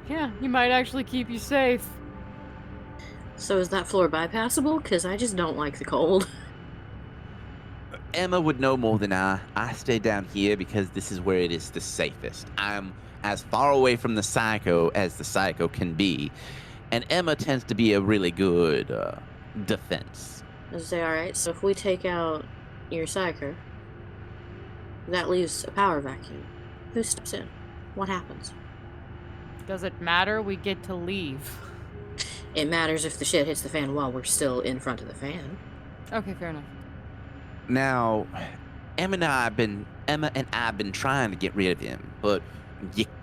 Yeah, he might actually keep you safe. So is that floor bypassable? Because I just don't like the cold. Emma would know more than I. I stay down here because this is where it is the safest. I'm as far away from the Psycho as the Psycho can be. And Emma tends to be a really good defense. I say, alright, so if we take out your Psyker, that leaves a power vacuum. Who steps in? What happens? Does it matter? We get to leave. It matters if the shit hits the fan while we're still in front of the fan. Okay, fair enough. Now, Emma and I have been trying to get rid of him, but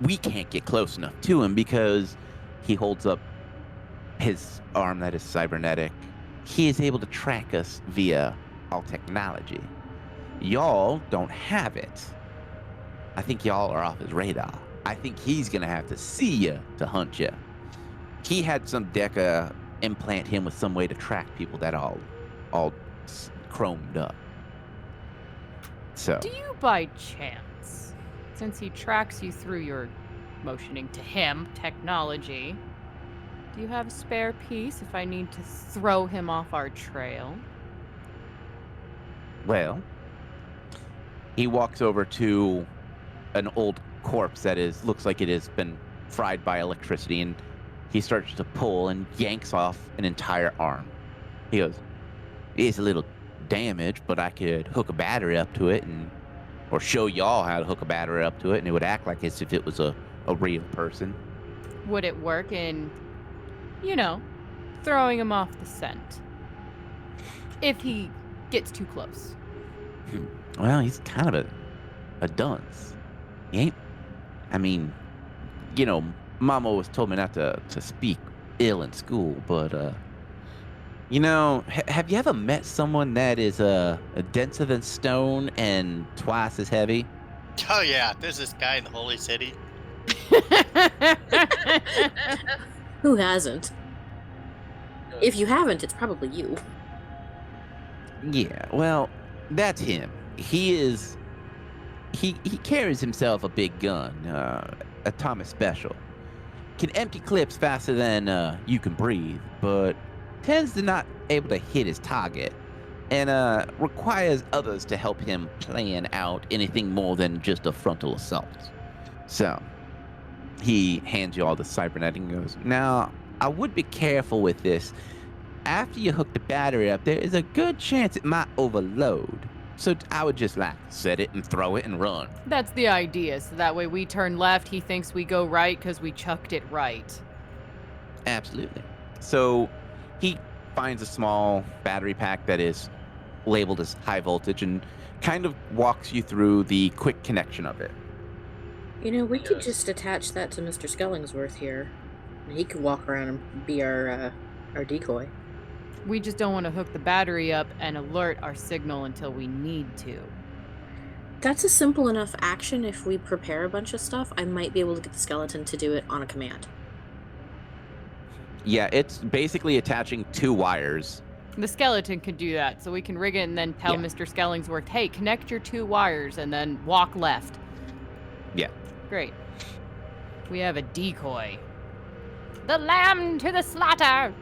we can't get close enough to him because he holds up his arm that is cybernetic. He is able to track us via all technology. Y'all don't have it. I think y'all are off his radar. I think he's gonna have to see you to hunt you. He had some Deca implant him with some way to track people that all chromed up. So Do you by chance, since he tracks you through your motioning to him technology, do you have a spare piece if I need to throw him off our trail? well, he walks over to an old corpse that looks like it has been fried by electricity, and he starts to pull and yanks off an entire arm. He goes, "It's a little damaged, but I could hook a battery up to it or show y'all how to hook a battery up to it, and it would act like as if it was a real person." Would it work in, throwing him off the scent? If he gets too close. Well, he's kind of a dunce. He ain't, I mean, Mama always told me not to speak ill in school, but, have you ever met someone that is denser than stone and twice as heavy? Oh yeah, there's this guy in the Holy City. Who hasn't? If you haven't, it's probably you. Yeah, well, that's him. He carries himself a big gun, a Thomas Special. Can empty clips faster than you can breathe, but tends to not able to hit his target, and requires others to help him plan out anything more than just a frontal assault. So, he hands you all the cybernetic and goes, "Now, I would be careful with this. After you hook the battery up, there is a good chance it might overload. So I would just set it and throw it and run." That's the idea, so that way we turn left, he thinks we go right because we chucked it right. Absolutely. So he finds a small battery pack that is labeled as high voltage and kind of walks you through the quick connection of it. We could just attach that to Mr. Skellingsworth here. He could walk around and be our decoy. We just don't want to hook the battery up and alert our signal until we need to. That's a simple enough action. If we prepare a bunch of stuff, I might be able to get the skeleton to do it on a command. Yeah, it's basically attaching two wires. The skeleton could do that, so we can rig it and then tell Yeah. Mr. Skellingsworth, hey, connect your two wires and then walk left. Yeah. Great. We have a decoy. The lamb to the slaughter!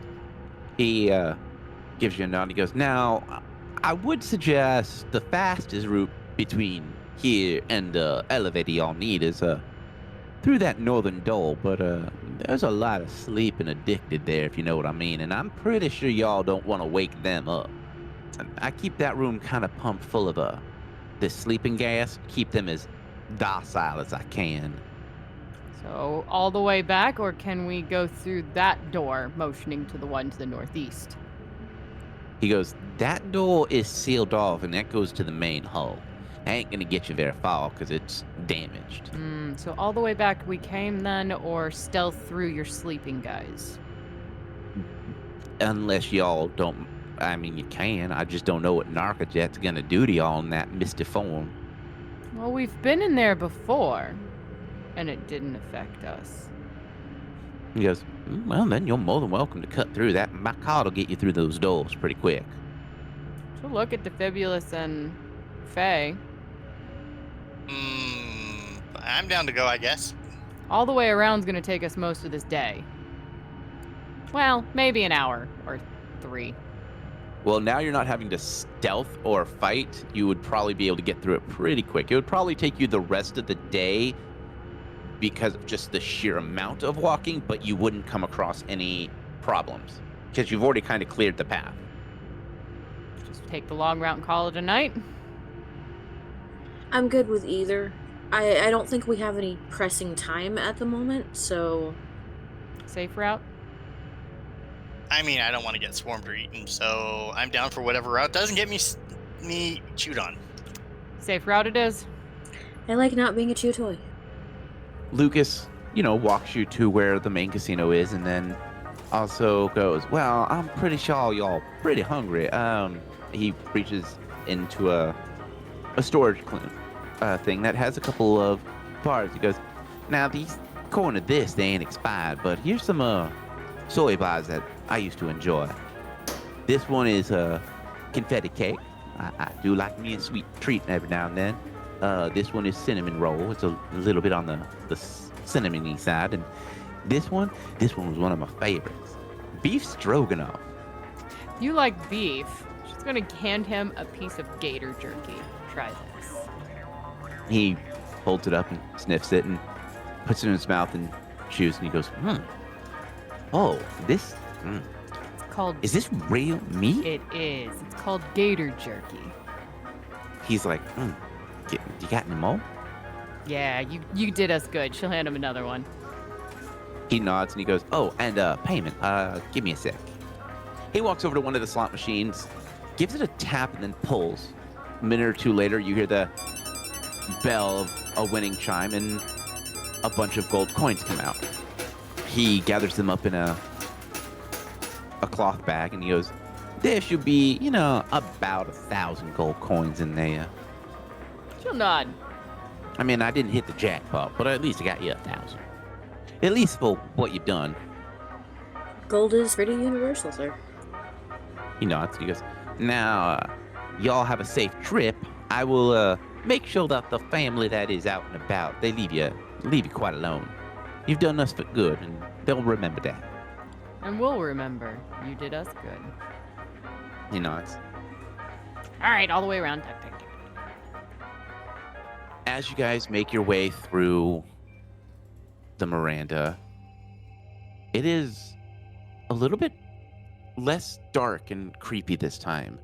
He gives you a nod. He goes, "Now, I would suggest the fastest route between here and the elevator y'all need is through that northern door, but there's a lot of sleeping addicted there, if you know what I mean, and I'm pretty sure y'all don't want to wake them up. And I keep that room kind of pumped full of this sleeping gas, keep them as docile as I can." So, all the way back, or can we go through that door, motioning to the one to the northeast? He goes, "That door is sealed off, and that goes to the main hull. I ain't gonna get you very far because it's damaged." So all the way back we came then, or stealth through your sleeping guys? Unless y'all don't, I mean, you can. I just don't know what Narcojet's gonna do to y'all in that misty form. Well, we've been in there before, and it didn't affect us. He goes, "Well, then you're more than welcome to cut through that. My card will get you through those doors pretty quick." So look at Defibulus and Faye. I'm down to go, I guess. All the way around's gonna take us most of this day. Well, maybe an hour or 3. Well, now you're not having to stealth or fight. You would probably be able to get through it pretty quick. It would probably take you the rest of the day because of just the sheer amount of walking, but you wouldn't come across any problems because you've already kind of cleared the path. Just take the long route and call it a night. I'm good with either. I don't think we have any pressing time at the moment, so Safe route. I mean, I don't want to get swarmed or eaten, so I'm down for whatever route doesn't get me chewed on. Safe route it is. I like not being a chew toy. Lucas, walks you to where the main casino is, and then also goes, "Well, I'm pretty sure y'all pretty hungry." He reaches into a storage thing that has a couple of parts. He goes, now these corn of this, they ain't expired, but here's some soy bars that I used to enjoy. This one is confetti cake. I do like me a sweet treat every now and then. This one is cinnamon roll. It's a little bit on the cinnamony side. And this one was one of my favorites. Beef stroganoff. You like beef. She's gonna hand him a piece of gator jerky. Try this. He holds it up and sniffs it and puts it in his mouth and chews. And he goes, oh, this, It's called. is this real meat? It is. It's called gator jerky. He's like, you got any more? Yeah, you did us good. She'll hand him another one. He nods and he goes, oh, and payment. Give me a sec. He walks over to one of the slot machines, gives it a tap, and then pulls. A minute or two later, you hear the bell of a winning chime, and a bunch of gold coins come out. He gathers them up in a cloth bag, and he goes, there should be, about 1,000 gold coins in there. She'll nod. I mean, I didn't hit the jackpot, but at least I got you 1,000. At least for what you've done. Gold is pretty universal, sir. He nods. He goes, now, y'all have a safe trip. I will make sure that the family that is out and about, they leave you quite alone. You've done us for good, and they'll remember that. And we'll remember. You did us good. He nods. All right, all the way around. Tuck, tuck, tuck. As you guys make your way through the Miranda, it is a little bit less dark and creepy this time.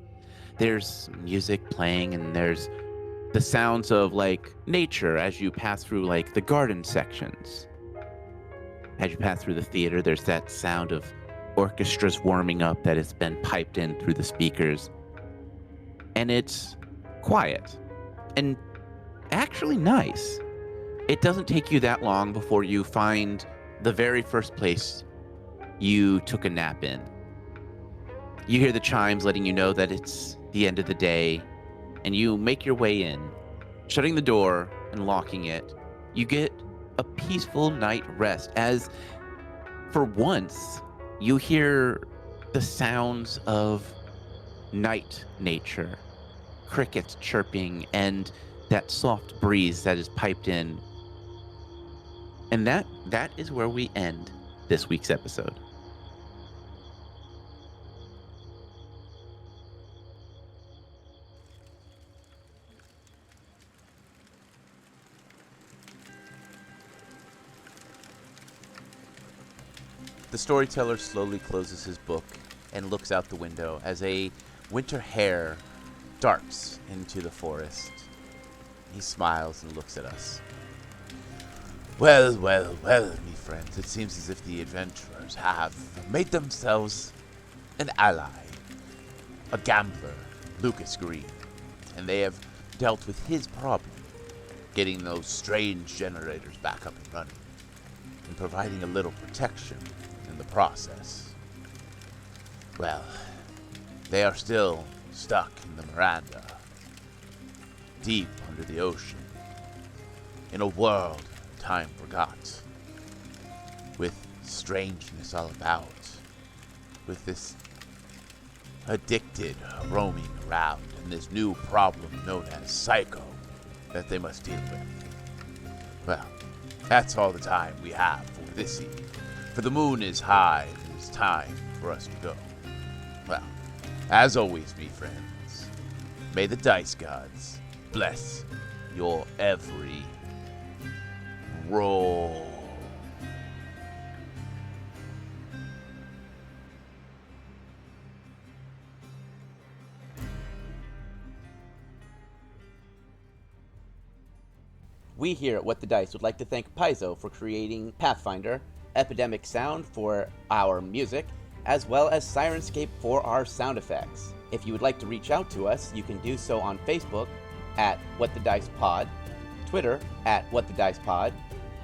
There's music playing, and there's the sounds of nature as you pass through the garden sections. As you pass through the theater, there's that sound of orchestras warming up that has been piped in through the speakers. And it's quiet and actually nice. It doesn't take you that long before you find the very first place you took a nap in. You hear the chimes letting you know that it's the end of the day, and you make your way in. Shutting the door and locking it, you get a peaceful night rest as, for once, you hear the sounds of night nature, crickets chirping, and that soft breeze that is piped in. And that is where we end this week's episode. The storyteller slowly closes his book and looks out the window as a winter hare darts into the forest. He smiles and looks at us. Well, well, well, me friends, it seems as if the adventurers have made themselves an ally, a gambler, Lucas Green, and they have dealt with his problem, getting those strange generators back up and running, and providing a little protection in the process. Well, they are still stuck in the Miranda, deep under the ocean, in a world time forgot, with strangeness all about, with this addicted roaming around, and this new problem known as Psycho that they must deal with. Well, that's all the time we have for this evening, for the moon is high and it is time for us to go. Well, as always, me friends, may the dice gods bless your every roll. We here at What the Dice would like to thank Paizo for creating Pathfinder, Epidemic Sound for our music, as well as Sirenscape for our sound effects. If you would like to reach out to us, you can do so on Facebook at What the Dice Pod, Twitter at What the Dice Pod,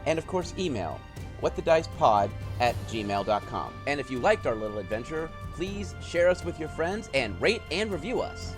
and of course email whatthedicepod@gmail.com. And if you liked our little adventure, please share us with your friends and rate and review us.